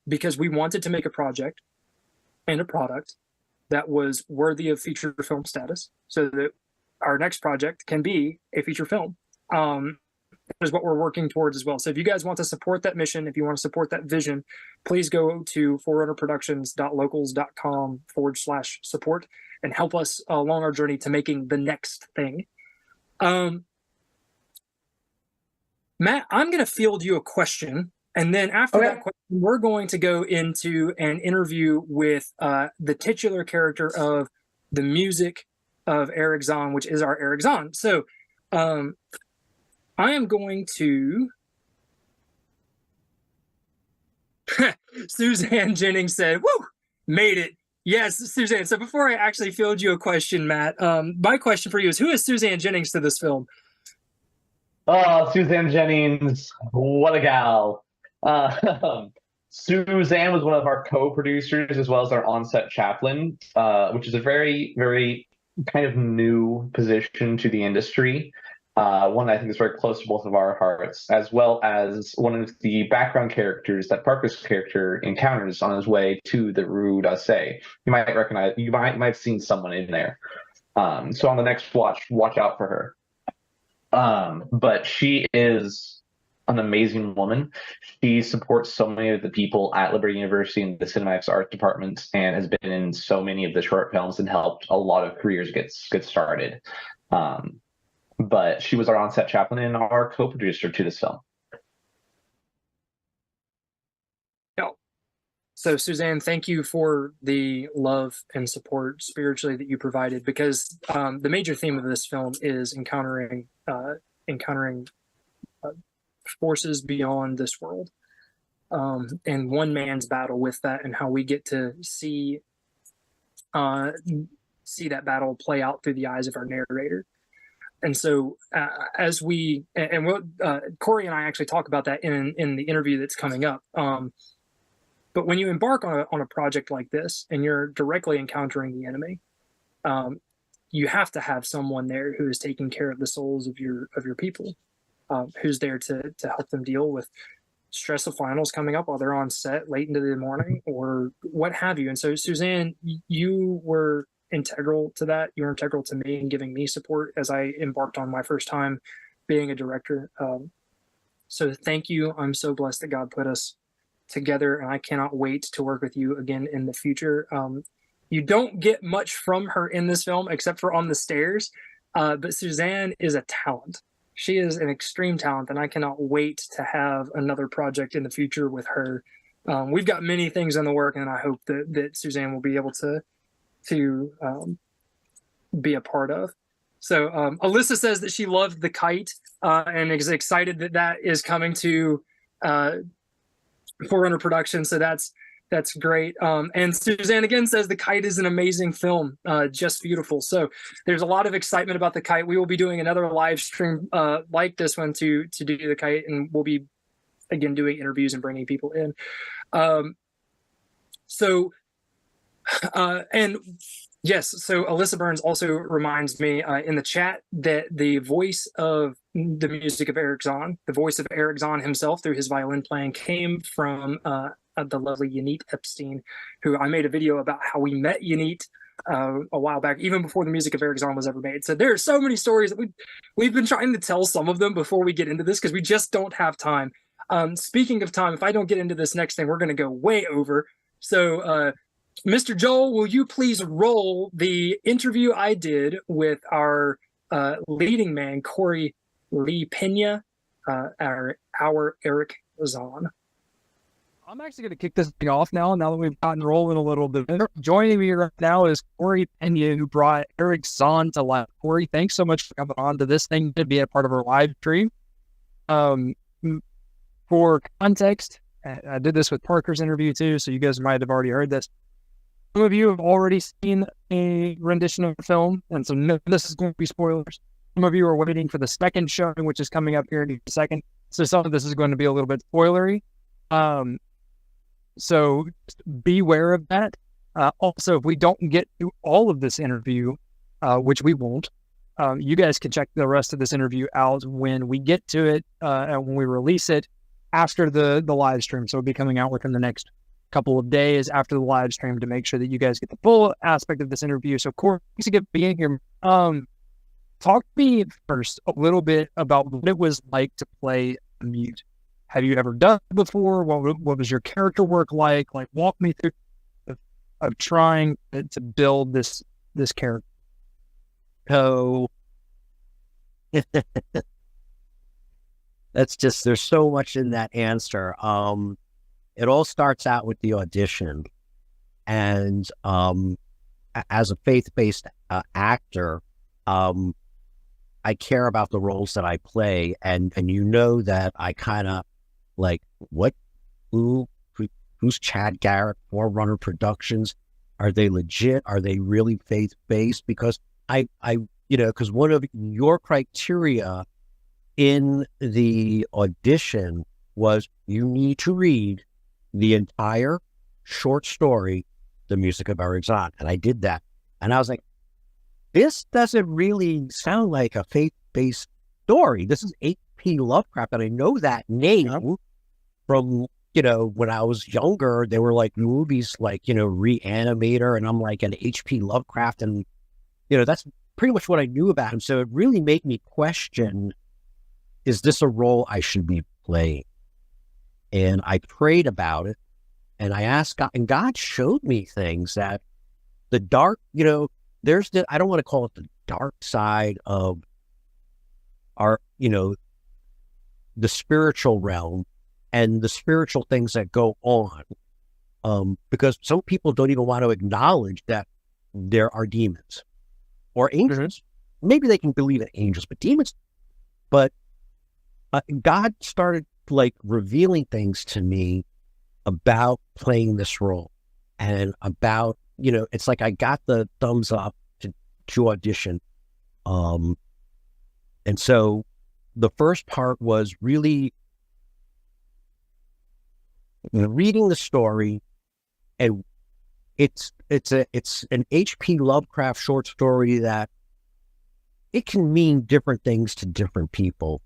because we wanted to make a project and a product that was worthy of feature film status, so that our next project can be a feature film. That is what we're working towards as well. So if you guys want to support that mission, if you want to support that vision, please go to forerunnerproductions.locals.com/support and help us along our journey to making the next thing. Matt, I'm going to field you a question, and then after that question, we're going to go into an interview with the titular character of the music of Erich Zann, which is our Erich Zann. So I am going to... Suzanne Jennings said, "Woo, made it." Yes, Suzanne. So before I actually field you a question, Matt, my question for you is, who is Suzanne Jennings to this film? Oh, Suzanne Jennings, what a gal. Suzanne was one of our co-producers as well as our on-set chaplain, which is a very, very kind of new position to the industry. One I think is very close to both of our hearts, as well as one of the background characters that Parker's character encounters on his way to the Rue d'Orsay. You might recognize, you might have seen someone in there. So on the next watch out for her. But she is an amazing woman. She supports so many of the people at Liberty University in the Cinematics Art Department, and has been in so many of the short films and helped a lot of careers get started. But she was our on-set chaplain and our co-producer to this film. So Suzanne, thank you for the love and support spiritually that you provided, because the major theme of this film is encountering forces beyond this world, and one man's battle with that, and how we get to see that battle play out through the eyes of our narrator. And so as we, and we'll, Corey and I actually talk about that in the interview that's coming up. But when you embark on a project like this and you're directly encountering the enemy, you have to have someone there who is taking care of the souls of your people, who's there to help them deal with stress of finals coming up while they're on set late into the morning or what have you. And so, Suzanne, you were integral to that. You were integral to me in giving me support as I embarked on my first time being a director. So thank you. I'm so blessed that God put us together, and I cannot wait to work with you again in the future. You don't get much from her in this film except for on the stairs, but Suzanne is a talent. She is an extreme talent, and I cannot wait to have another project in the future with her. We've got many things in the work, and I hope that Suzanne will be able to be a part of. So Alyssa says that she loved The Kite and is excited that is coming to Forerunner Productions. So that's great. And Suzanne again says The Kite is an amazing film, just beautiful. So there's a lot of excitement about The Kite. We will be doing another live stream like this one to do The Kite, and we'll be again doing interviews and bringing people in. And yes, so Alyssa Burns also reminds me in the chat that the voice of the music of Erich Zann, the voice of Erich Zann himself through his violin playing, came from the lovely Yanit Epstein, who I made a video about how we met Yanit a while back, even before the music of Erich Zann was ever made. So there are so many stories that we've been trying to tell some of them before we get into this, because we just don't have time. Speaking of time, if I don't get into this next thing, we're going to go way over. So Mr. Joel, will you please roll the interview I did with our leading man, Corey Lee Pena, our Erich Zann. I'm actually going to kick this thing off now that we've gotten rolling a little bit. Joining me right now is Corey Pena, who brought Erich Zann to life. Corey, thanks so much for coming on to this thing to be a part of our live stream. For context, I did this with Parker's interview too, so you guys might have already heard this. Some of you have already seen a rendition of the film, and so this is going to be spoilers. Some of you are waiting for the second showing, which is coming up here in a second. So some of this is going to be a little bit spoilery. So just beware of that. Also, if we don't get to all of this interview, which we won't, you guys can check the rest of this interview out when we get to it and when we release it after the live stream. So it'll be coming out within the next couple of days after the live stream to make sure that you guys get the full aspect of this interview. So Corey, thanks again for being here. Talk to me first a little bit about what it was like to play a mute. Have you ever done it before? What was your character work like? Like, walk me through of trying to build this character. So that's just, there's so much in that answer. It all starts out with the audition, and as a faith-based actor, I care about the roles that I play, and you know that I kind of like who's Chad Garrett, Forerunner Productions? Are they legit? Are they really faith-based? Because because one of your criteria in the audition was you need to read the entire short story, The Music of Erich Zann. And I did that. And I was like, this doesn't really sound like a faith-based story. This is H.P. Lovecraft, and I know that name from, when I was younger. There were like movies like, Reanimator, and I'm like an H.P. Lovecraft, and, that's pretty much what I knew about him. So it really made me question, is this a role I should be playing? And I prayed about it, and I asked God, and God showed me things that the dark, there's I don't want to call it the dark side of our, the spiritual realm and the spiritual things that go on. Because some people don't even want to acknowledge that there are demons or angels. Maybe they can believe in angels, but demons. But God started like revealing things to me about playing this role, and about, it's like I got the thumbs up to audition. And so the first part was really reading the story, and it's an H.P. Lovecraft short story that it can mean different things to different people.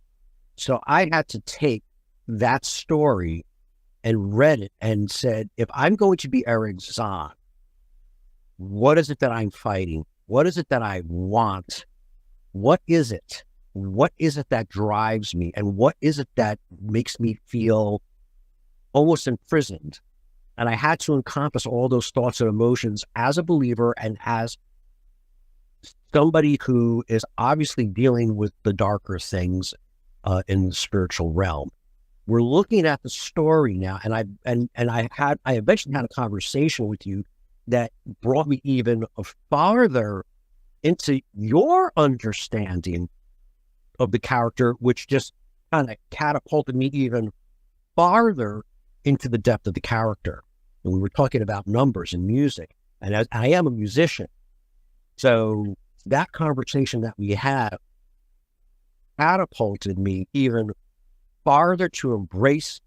So I had to take that story and read it and said, if I'm going to be Erich Zann, what is it that I'm fighting? What is it that I want? What is it? What is it that drives me? And what is it that makes me feel almost imprisoned? And I had to encompass all those thoughts and emotions as a believer and as somebody who is obviously dealing with the darker things in the spiritual realm. We're looking at the story now, and I eventually had a conversation with you that brought me even farther into your understanding of the character, which just kind of catapulted me even farther into the depth of the character. And we were talking about numbers and music, and I am a musician. So that conversation that we had catapulted me even farther to embrace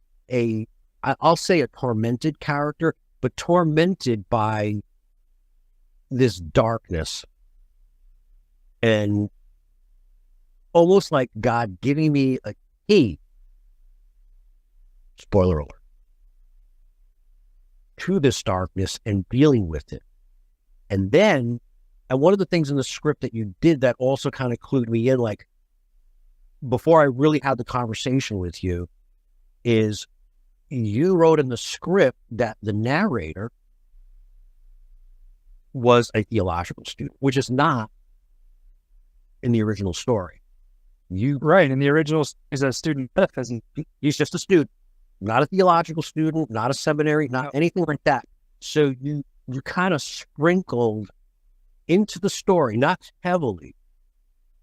I'll say a tormented character, but tormented by this darkness, and almost like God giving me a key, spoiler alert, to this darkness and dealing with it. And one of the things in the script that you did that also kind of clued me in, like, before I really had the conversation with you, is you wrote in the script that the narrator was a theological student, which is not in the original story. Right, in the original is a student. He's just a student, not a theological student, not a seminary, not anything like that. So you kind of sprinkled into the story, not heavily,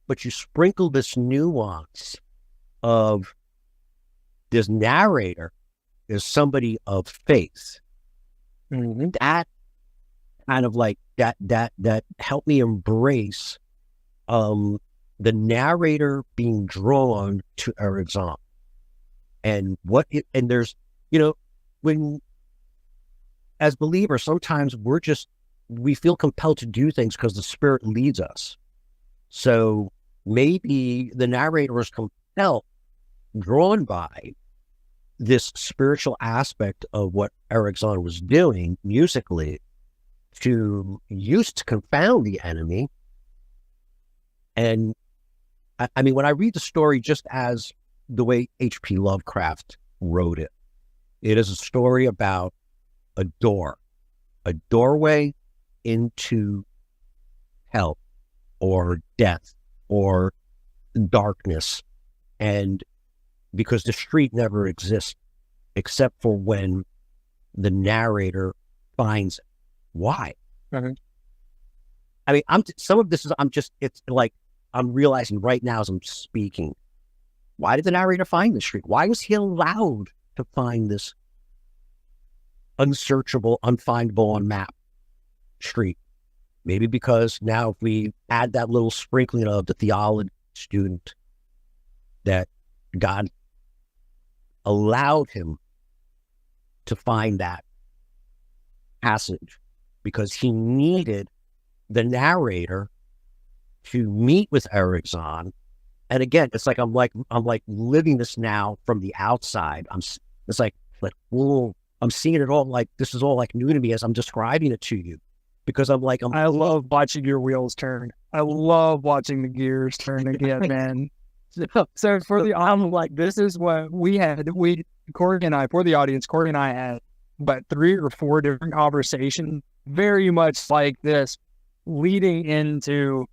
but you sprinkled this nuance of this narrator is somebody of faith. Mm-hmm. That kind of like that helped me embrace the narrator being drawn to Erich Zann. And there's, when as believers, sometimes we feel compelled to do things because the Spirit leads us. So maybe the narrator was compelled, drawn by this spiritual aspect of what Erich Zann was doing musically to use to confound the enemy. And I mean, when I read the story just as the way H.P. Lovecraft wrote it, it is a story about a doorway into hell or death or darkness. And because the street never exists except for when the narrator finds it. Why? Mm-hmm. I mean, some of this is, it's like, I'm realizing right now as I'm speaking, why did the narrator find this street? Why was he allowed to find this unsearchable, unfindable on map street? Maybe because now if we add that little sprinkling of the theology student, that God allowed him to find that passage because he needed the narrator to meet with Erich Zann. And again, it's like I'm like living this now from the outside. It's like whoa, I'm seeing it all, like this is all like new to me as I'm describing it to you, because I love watching your wheels turn. I love watching the gears turn again, man. So I'm like, this is what Corey and I, for the audience, Corey and I had but 3 or 4 different conversations, very much like this, leading into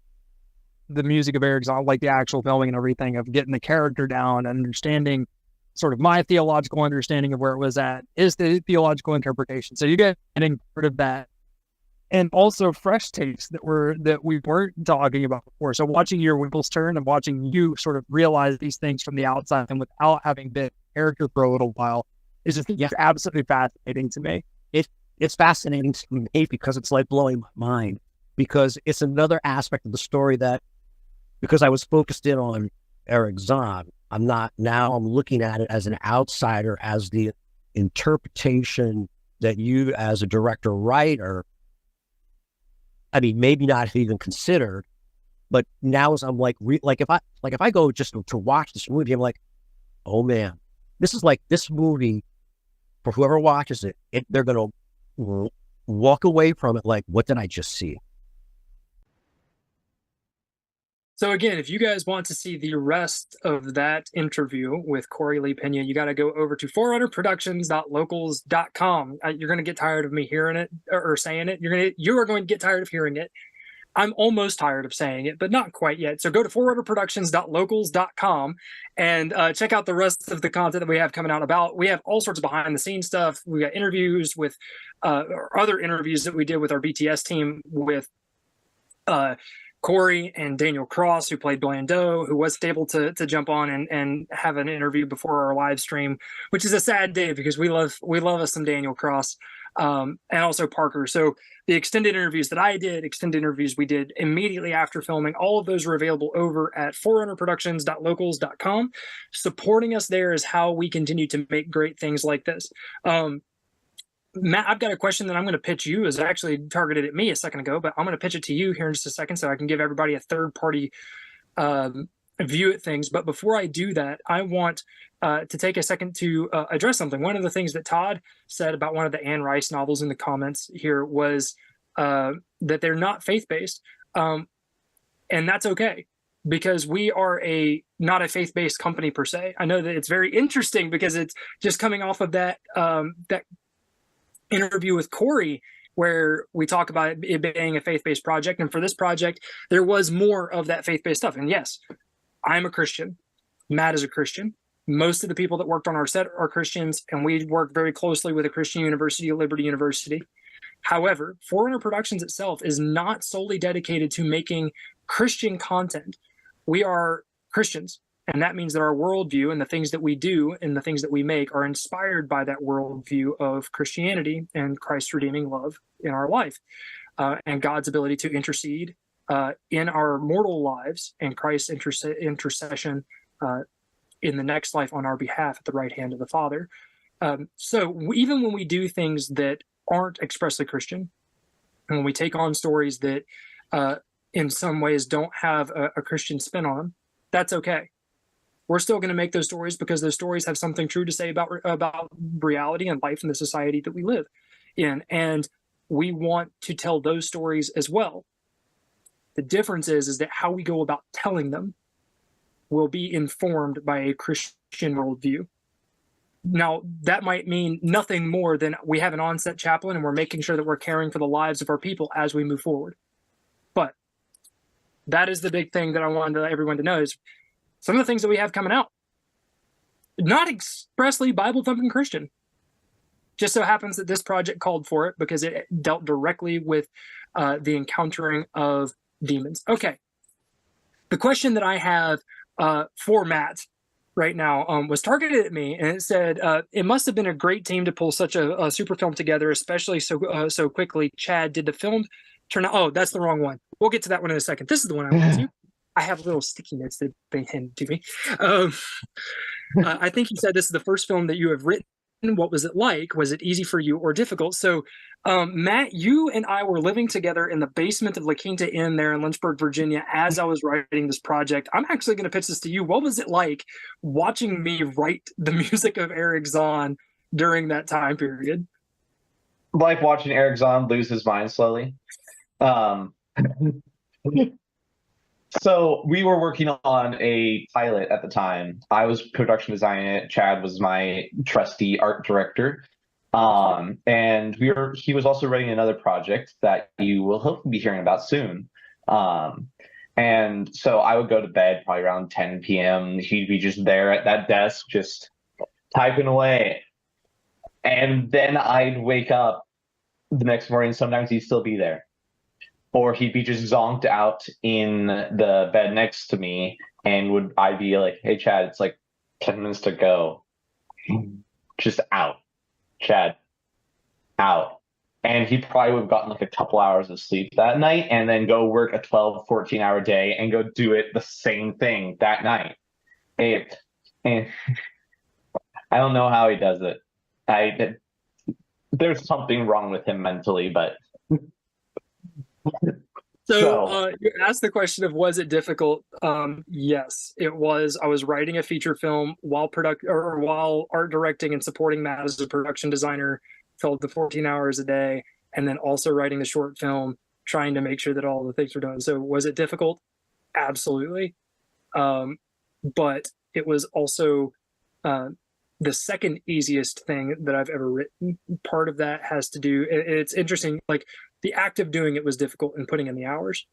the music of Erich Zann, like the actual filming and everything, of getting the character down, understanding sort of my theological understanding of where it was at, is the theological interpretation. So you get getting rid of that. And also fresh takes that we weren't talking about before. So watching your wheels turn and watching you sort of realize these things from the outside and without having been a character for a little while is just absolutely fascinating to me. It's fascinating to me because it's like blowing my mind, because it's another aspect of the story that, because I was focused in on Erich Zann, I'm looking at it as an outsider, as the interpretation that you as a director writer, I mean, maybe not even considered, but now as I'm like if I go just to watch this movie, I'm like, oh man, this is like, this movie, for whoever watches it, they're going to walk away from it like, what did I just see? So again, if you guys want to see the rest of that interview with Corey Lee Pena, you got to go over to forerunnerproductions.locals.com. You're going to get tired of me hearing it or saying it. You are going to get tired of hearing it. I'm almost tired of saying it, but not quite yet. So go to forerunnerproductions.locals.com and check out the rest of the content that we have coming out. We have all sorts of behind the scenes stuff. We got interviews with or other interviews that we did with our BTS team with Corey and Daniel Cross, who played Blando, who wasn't able to jump on and have an interview before our live stream, which is a sad day because we love us some Daniel Cross, and also Parker. So the extended interviews that I did, extended interviews we did immediately after filming, all of those are available over at forerunnerproductions.locals.com. Supporting us there is how we continue to make great things like this. Matt, I've got a question that I'm going to pitch you. Is actually targeted at me a second ago, but I'm going to pitch it to you here in just a second so I can give everybody a third-party view at things. But before I do that, I want to take a second to address something. One of the things that Todd said about one of the Anne Rice novels in the comments here was that they're not faith-based, and that's okay, because we are not a faith-based company per se. I know that it's very interesting because it's just coming off of that that interview with Corey where we talk about it being a faith-based project. And for this project, there was more of that faith-based stuff. And yes, I'm a Christian. Matt is a Christian. Most of the people that worked on our set are Christians, and we work very closely with a Christian university, Liberty University. However, Forerunner Productions itself is not solely dedicated to making Christian content. We are Christians. And that means that our worldview and the things that we do and the things that we make are inspired by that worldview of Christianity and Christ's redeeming love in our life, and God's ability to intercede in our mortal lives and Christ's intercession in the next life on our behalf at the right hand of the Father. So even when we do things that aren't expressly Christian, and when we take on stories that in some ways don't have a Christian spin on them, that's okay. We're still going to make those stories because those stories have something true to say about reality and life in the society that we live in. And we want to tell those stories as well. The difference is that how we go about telling them will be informed by a Christian worldview. Now, that might mean nothing more than we have an on-set chaplain and we're making sure that we're caring for the lives of our people as we move forward. But that is the big thing that I wanted everyone to know is some of the things that we have coming out, not expressly Bible-thumping Christian. Just so happens that this project called for it because it dealt directly with the encountering of demons. Okay. The question that I have for Matt right now was targeted at me, and it said, it must have been a great team to pull such a super film together, especially so quickly. Chad, did the film turn out? Oh, that's the wrong one. We'll get to that one in a second. This is the one I want to. I have little sticky notes that they handed to me. I think you said this is the first film that you have written. What was it like? Was it easy for you or difficult? So, Matt, you and I were living together in the basement of La Quinta Inn there in Lynchburg, Virginia, as I was writing this project. I'm actually going to pitch this to you. What was it like watching me write the music of Erich Zann during that time period? Like watching Erich Zann lose his mind slowly. So we were working on a pilot at the time. I was production designing it. Chad was my trusty art director. And he was also writing another project that you will hopefully be hearing about soon. And so I would go to bed probably around 10 p.m. He'd be just there at that desk, just typing away. And then I'd wake up the next morning. Sometimes he'd still be there. Or he'd be just zonked out in the bed next to me, and I'd be like, "Hey, Chad, it's like 10 minutes to go. Just out, Chad, out." And he probably would have gotten like a couple hours of sleep that night, and then go work a 12, 14-hour day and go do it the same thing that night. And I don't know how he does it. There's something wrong with him mentally, but. So you asked the question of, was it difficult? Yes, it was. I was writing a feature film while art directing and supporting Matt as a production designer, filled the 14 hours a day, and then also writing the short film, trying to make sure that all the things were done. So was it difficult? Absolutely. But it was also the second easiest thing that I've ever written. Part of that has to do, it's interesting, like the act of doing it was difficult and putting in the hours.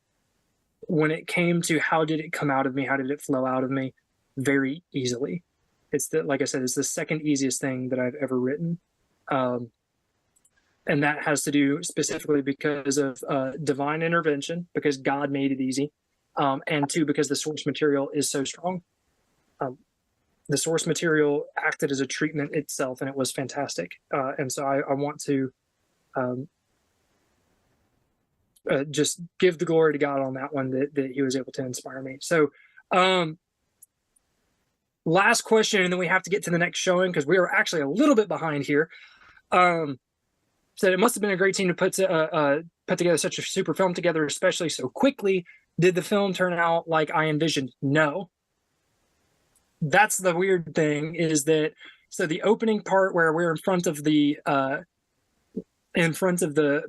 When it came to how did it come out of me, how did it flow out of me, very easily. Like I said, it's the second easiest thing that I've ever written. And that has to do specifically because of divine intervention, because God made it easy. And two, because the source material is so strong. The source material acted as a treatment itself, and it was fantastic. And so I want to just give the glory to God on that one, that he was able to inspire me. So last question, and then we have to get to the next showing because we are actually a little bit behind here. Said it must have been a great team to put together such a super film together, especially so quickly. Did the film turn out like I envisioned? No. That's the weird thing, is that so the opening part where we're in front of the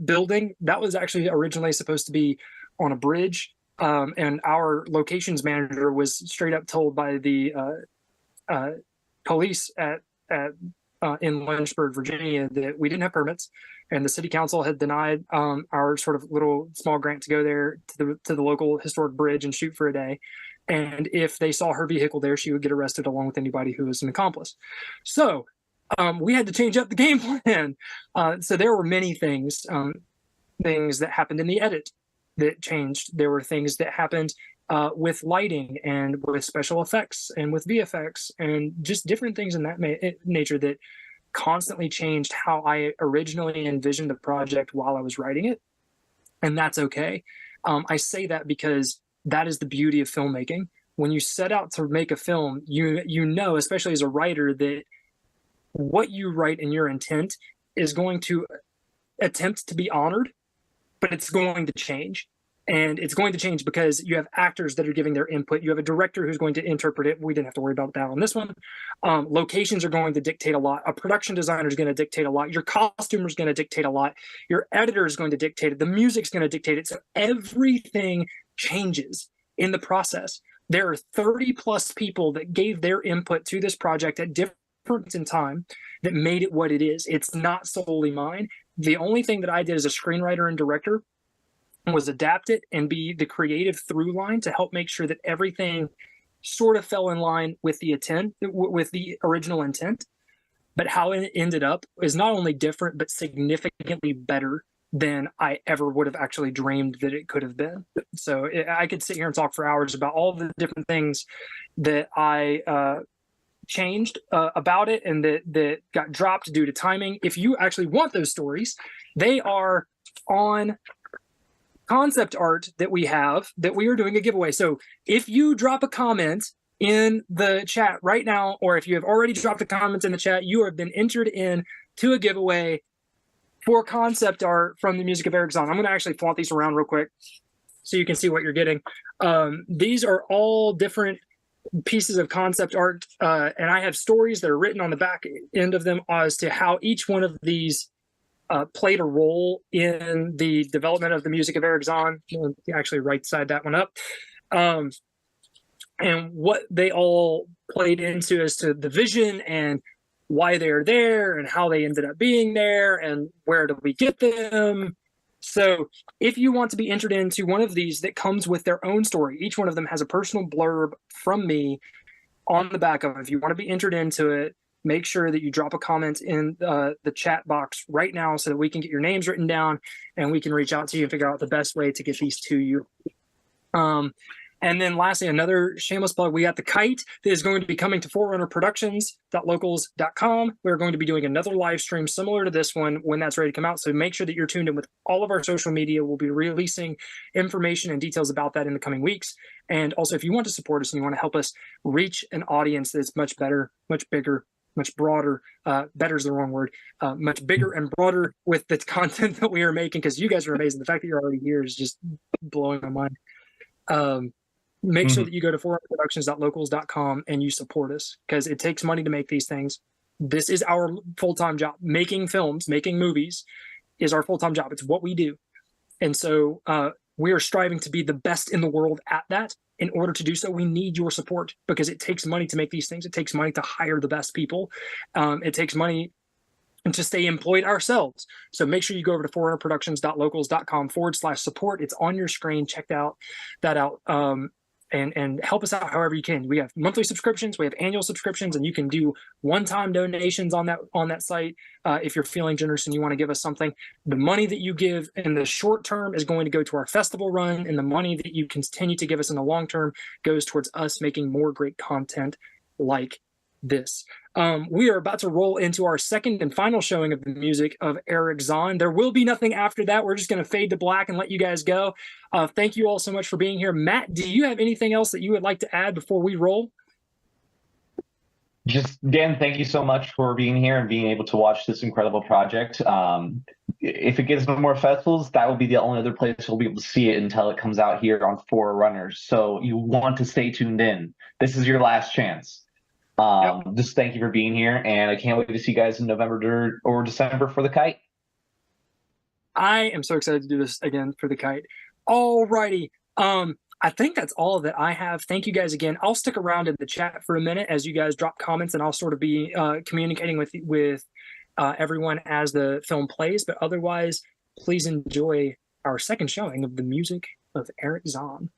building, that was actually originally supposed to be on a bridge, and our locations manager was straight up told by the police in Lynchburg, Virginia, that we didn't have permits, and the city council had denied our sort of little small grant to go there to the local historic bridge and shoot for a day. And if they saw her vehicle there, she would get arrested along with anybody who was an accomplice. So we had to change up the game plan. So there were many things that happened in the edit that changed. There were things that happened with lighting and with special effects and with VFX and just different things in that nature that constantly changed how I originally envisioned the project while I was writing it. And that's okay. I say that because that is the beauty of filmmaking. When you set out to make a film, you know, especially as a writer, that what you write and your intent is going to attempt to be honored, but it's going to change. And it's going to change because you have actors that are giving their input. You have a director who's going to interpret it. We didn't have to worry about that on this one. Locations are going to dictate a lot. A production designer is going to dictate a lot. Your costumer is going to dictate a lot. Your editor is going to dictate it. The music's going to dictate it. So everything changes in the process. There are 30 plus people that gave their input to this project at different points in time that made it what it is. It's not solely mine. The only thing that I did as a screenwriter and director was adapt it and be the creative through line to help make sure that everything sort of fell in line with the original intent. But how it ended up is not only different, but significantly better than I ever would have actually dreamed that it could have been. So I could sit here and talk for hours about all the different things that I changed about it and that got dropped due to timing. If you actually want those stories, they are on concept art that we have that we are doing a giveaway. So if you drop a comment in the chat right now, or if you have already dropped the comments in the chat, you have been entered in to a giveaway for concept art from the music of Erich Zann. I'm going to actually flaunt these around real quick so you can see what you're getting. These are all different pieces of concept art, and I have stories that are written on the back end of them as to how each one of these played a role in the development of the music of Erich Zann. Actually, right side that one up. And what they all played into as to the vision and why they're there and how they ended up being there and where do we get them. So if you want to be entered into one of these that comes with their own story, each one of them has a personal blurb from me on the back of it. If you want to be entered into it, make sure that you drop a comment in the chat box right now so that we can get your names written down and we can reach out to you and figure out the best way to get these to you. And then lastly, another shameless plug, we got the kite that is going to be coming to Forerunner Productions.locals.com. We're going to be doing another live stream similar to this one when that's ready to come out. So make sure that you're tuned in with all of our social media. We'll be releasing information and details about that in the coming weeks. And also, if you want to support us and you want to help us reach an audience that's much better, much bigger, much broader, better is the wrong word, much bigger and broader with the content that we are making, because you guys are amazing. The fact that you're already here is just blowing my mind. Make sure that you go to forerunnerproductions.locals.com and you support us, because it takes money to make these things. This is our full-time job. Making films, making movies is our full-time job. It's what we do. And so we are striving to be the best in the world at that. In order to do so, we need your support, because it takes money to make these things. It takes money to hire the best people. It takes money to stay employed ourselves. So make sure you go over to forerunnerproductions.locals.com/support. It's on your screen. Check that out. And help us out however you can. We have monthly subscriptions, we have annual subscriptions, and you can do one-time donations on that site if you're feeling generous and you want to give us something. The money that you give in the short term is going to go to our festival run, and the money that you continue to give us in the long term goes towards us making more great content like this. We are about to roll into our second and final showing of the music of Erich Zann. There will be nothing after that. We're just going to fade to black and let you guys go. Thank you all so much for being here. Matt, do you have anything else that you would like to add before we roll? Just, Dan, thank you so much for being here and being able to watch this incredible project. If it gets more festivals, that will be the only other place we'll be able to see it until it comes out here on Forerunners. So you want to stay tuned in. This is your last chance. Just thank you for being here, and I can't wait to see you guys in November or December for the kite. I am so excited to do this again for the kite. Alrighty. I think that's all that I have. Thank you guys again. I'll stick around in the chat for a minute as you guys drop comments, and I'll sort of be communicating with everyone as the film plays. But otherwise, please enjoy our second showing of the music of Erich Zann.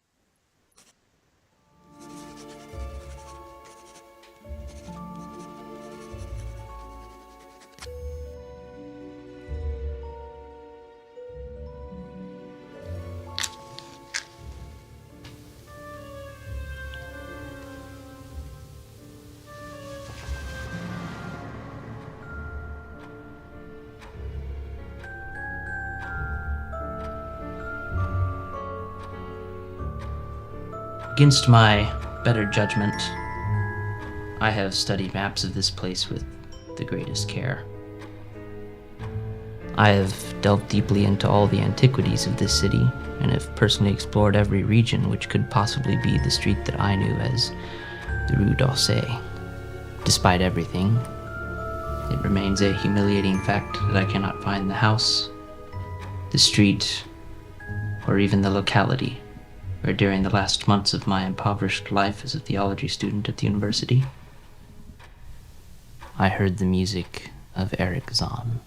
Against my better judgment, I have studied maps of this place with the greatest care. I have delved deeply into all the antiquities of this city, and have personally explored every region which could possibly be the street that I knew as the Rue d'Orsay. Despite everything, it remains a humiliating fact that I cannot find the house, the street, or even the locality where during the last months of my impoverished life as a theology student at the university, I heard the music of Erich Zann.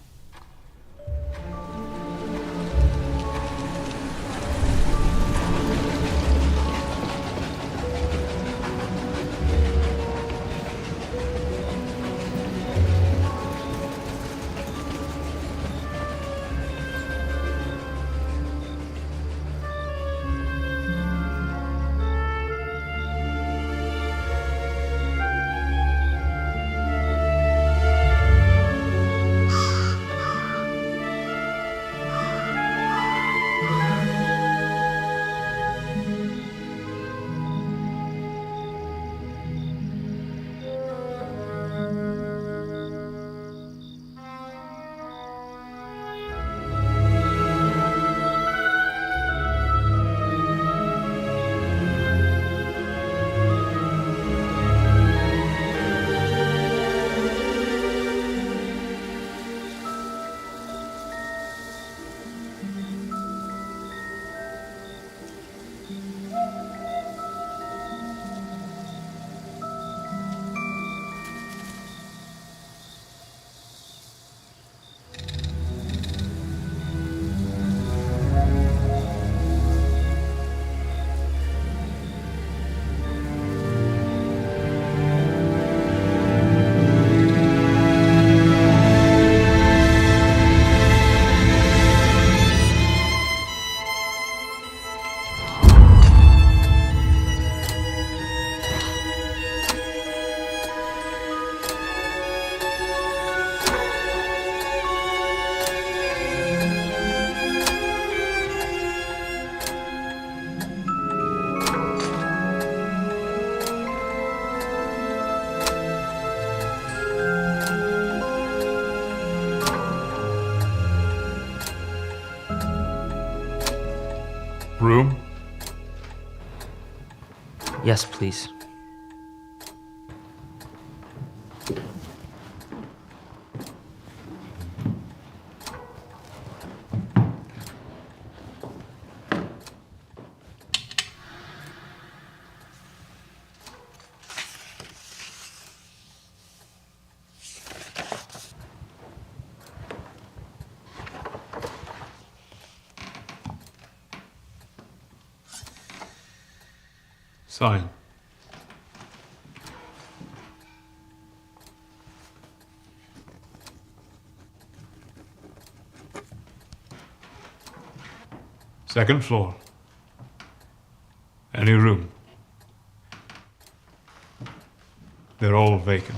Room? Yes, please. Sign. Second floor. Any room. They're all vacant.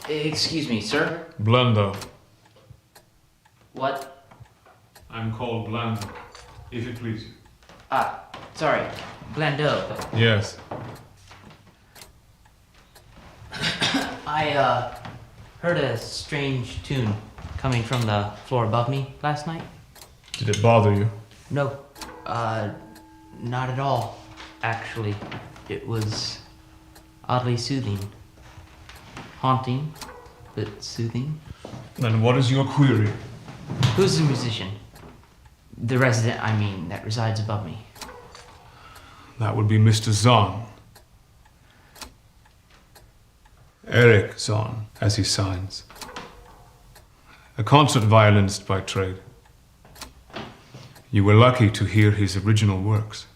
Excuse me, sir. Blando. What? I'm called Blando, if it please you. Sorry. Blando. Yes. I heard a strange tune coming from the floor above me last night. Did it bother you? No, not at all, actually. It was oddly soothing. Haunting, but soothing. Then what is your query? Who's the musician? The resident, I mean, that resides above me. That would be Mr. Zann. Erich Zann, as he signs. A concert violinist by trade. You were lucky to hear his original works.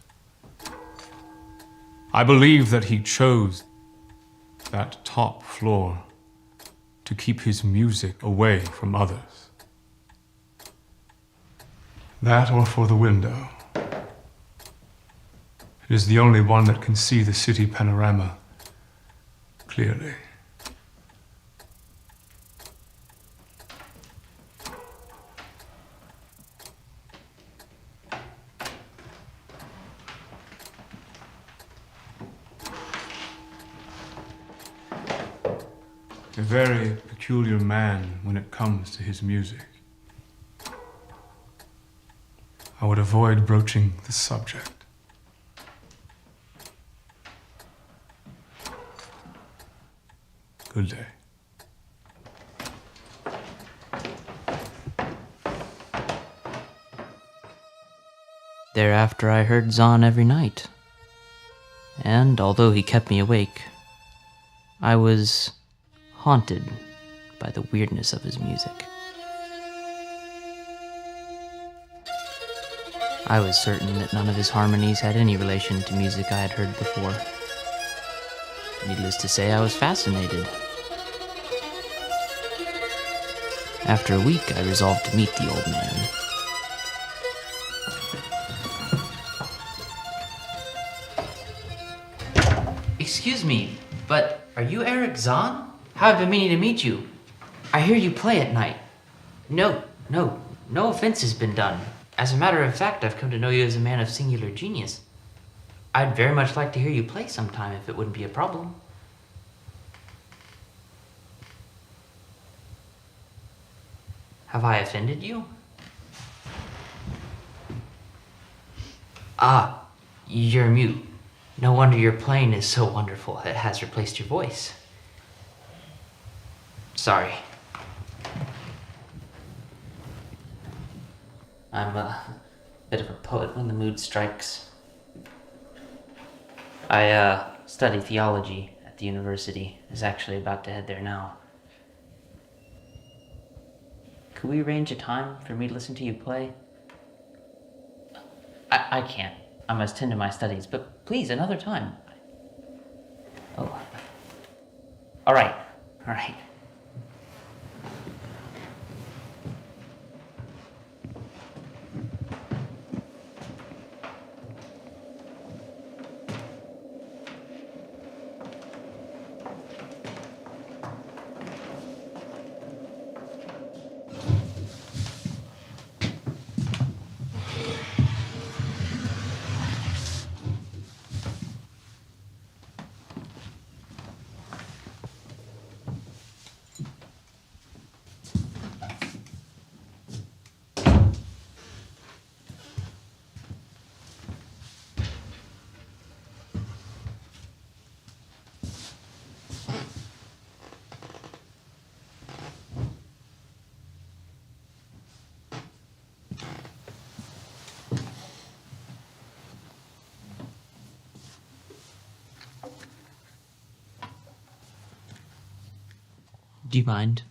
I believe that he chose that top floor to keep his music away from others. That or for the window. It is the only one that can see the city panorama clearly. A very peculiar man when it comes to his music. I would avoid broaching the subject. Good day. Thereafter I heard Zann every night. And although he kept me awake, I was haunted by the weirdness of his music. I was certain that none of his harmonies had any relation to music I had heard before. Needless to say, I was fascinated. After a week, I resolved to meet the old man. Excuse me, but are you Erich Zann? How I've been meaning to meet you. I hear you play at night. No offense has been done. As a matter of fact, I've come to know you as a man of singular genius. I'd very much like to hear you play sometime if it wouldn't be a problem. Have I offended you? Ah, you're mute. No wonder your playing is so wonderful. It has replaced your voice. Sorry. I'm a bit of a poet when the mood strikes. I study theology at the university. Is actually about to head there now. Could we arrange a time for me to listen to you play? I can't. I must tend to my studies, but please, another time. Oh. All right. All right. Do you mind?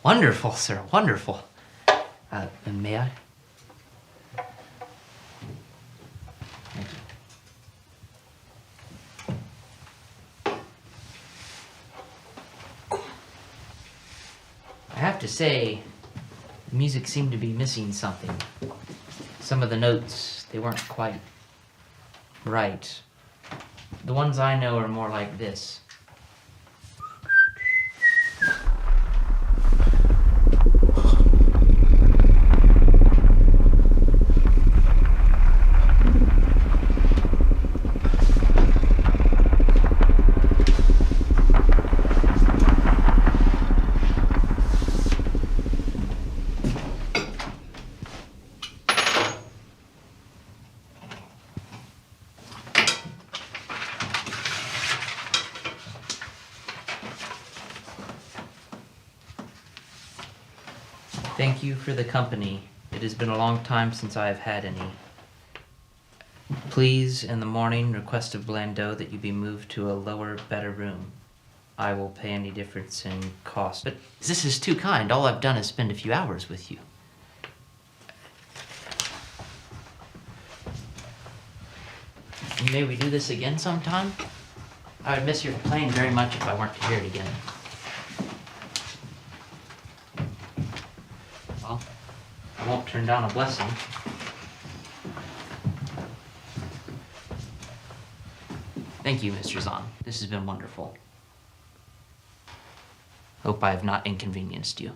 Wonderful, sir, wonderful. May I? Thank you. I have to say, the music seemed to be missing something. Some of the notes, they weren't quite right. The ones I know are more like this. Thank you for the company. It has been a long time since I have had any. Please, in the morning, request of Blando that you be moved to a lower, better room. I will pay any difference in cost. But this is too kind. All I've done is spend a few hours with you. May we do this again sometime? I would miss your playing very much if I weren't to hear it again. Well, I won't turn down a blessing. Thank you, Mr. Zann. This has been wonderful. Hope I have not inconvenienced you.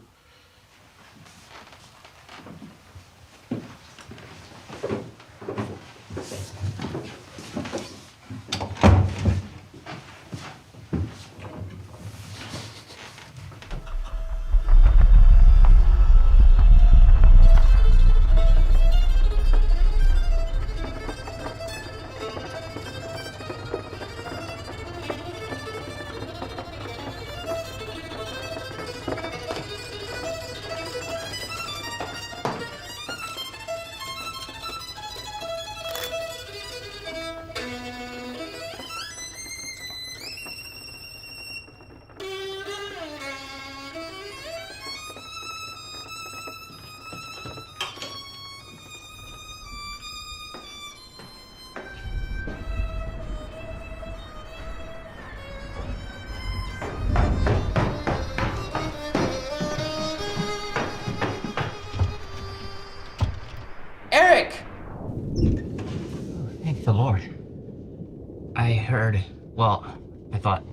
heard. Well, I thought...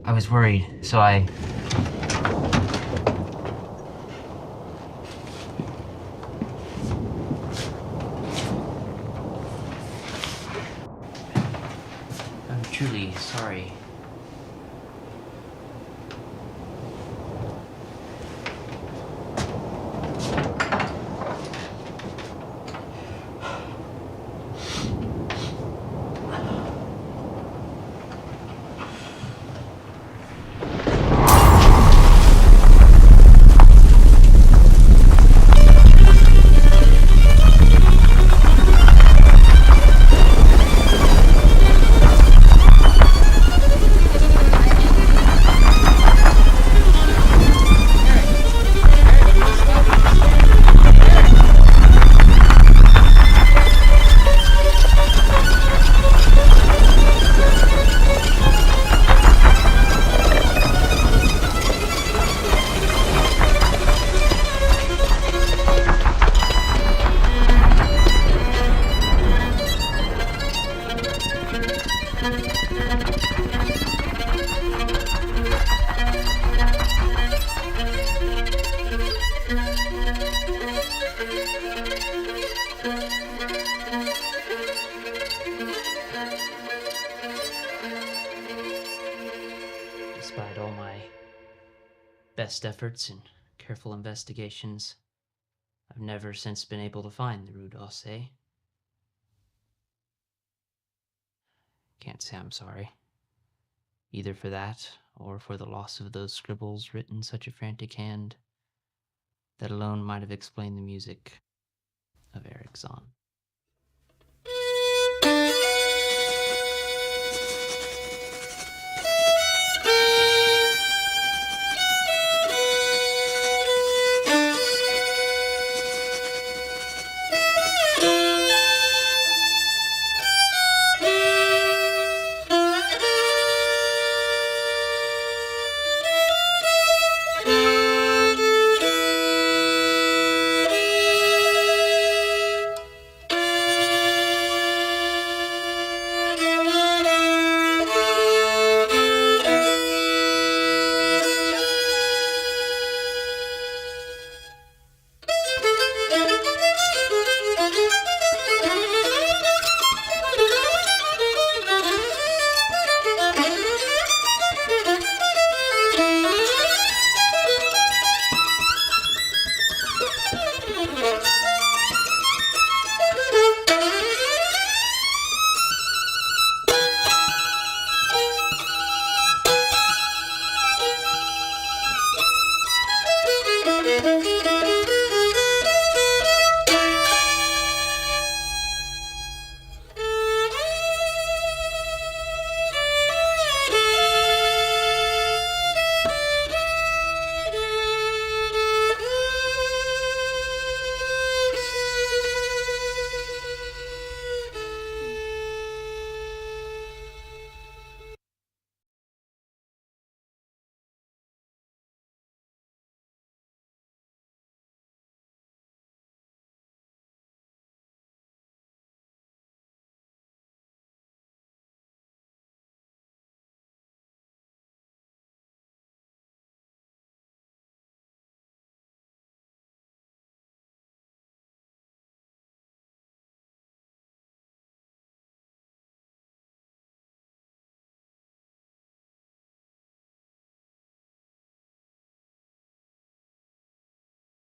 I was worried, so I... I'm truly sorry. Despite all my best efforts and careful investigations, I've never since been able to find the Rue d'Orsay. Can't say I'm sorry, either for that or for the loss of those scribbles written such a frantic hand that alone might have explained the music of Erich Zann.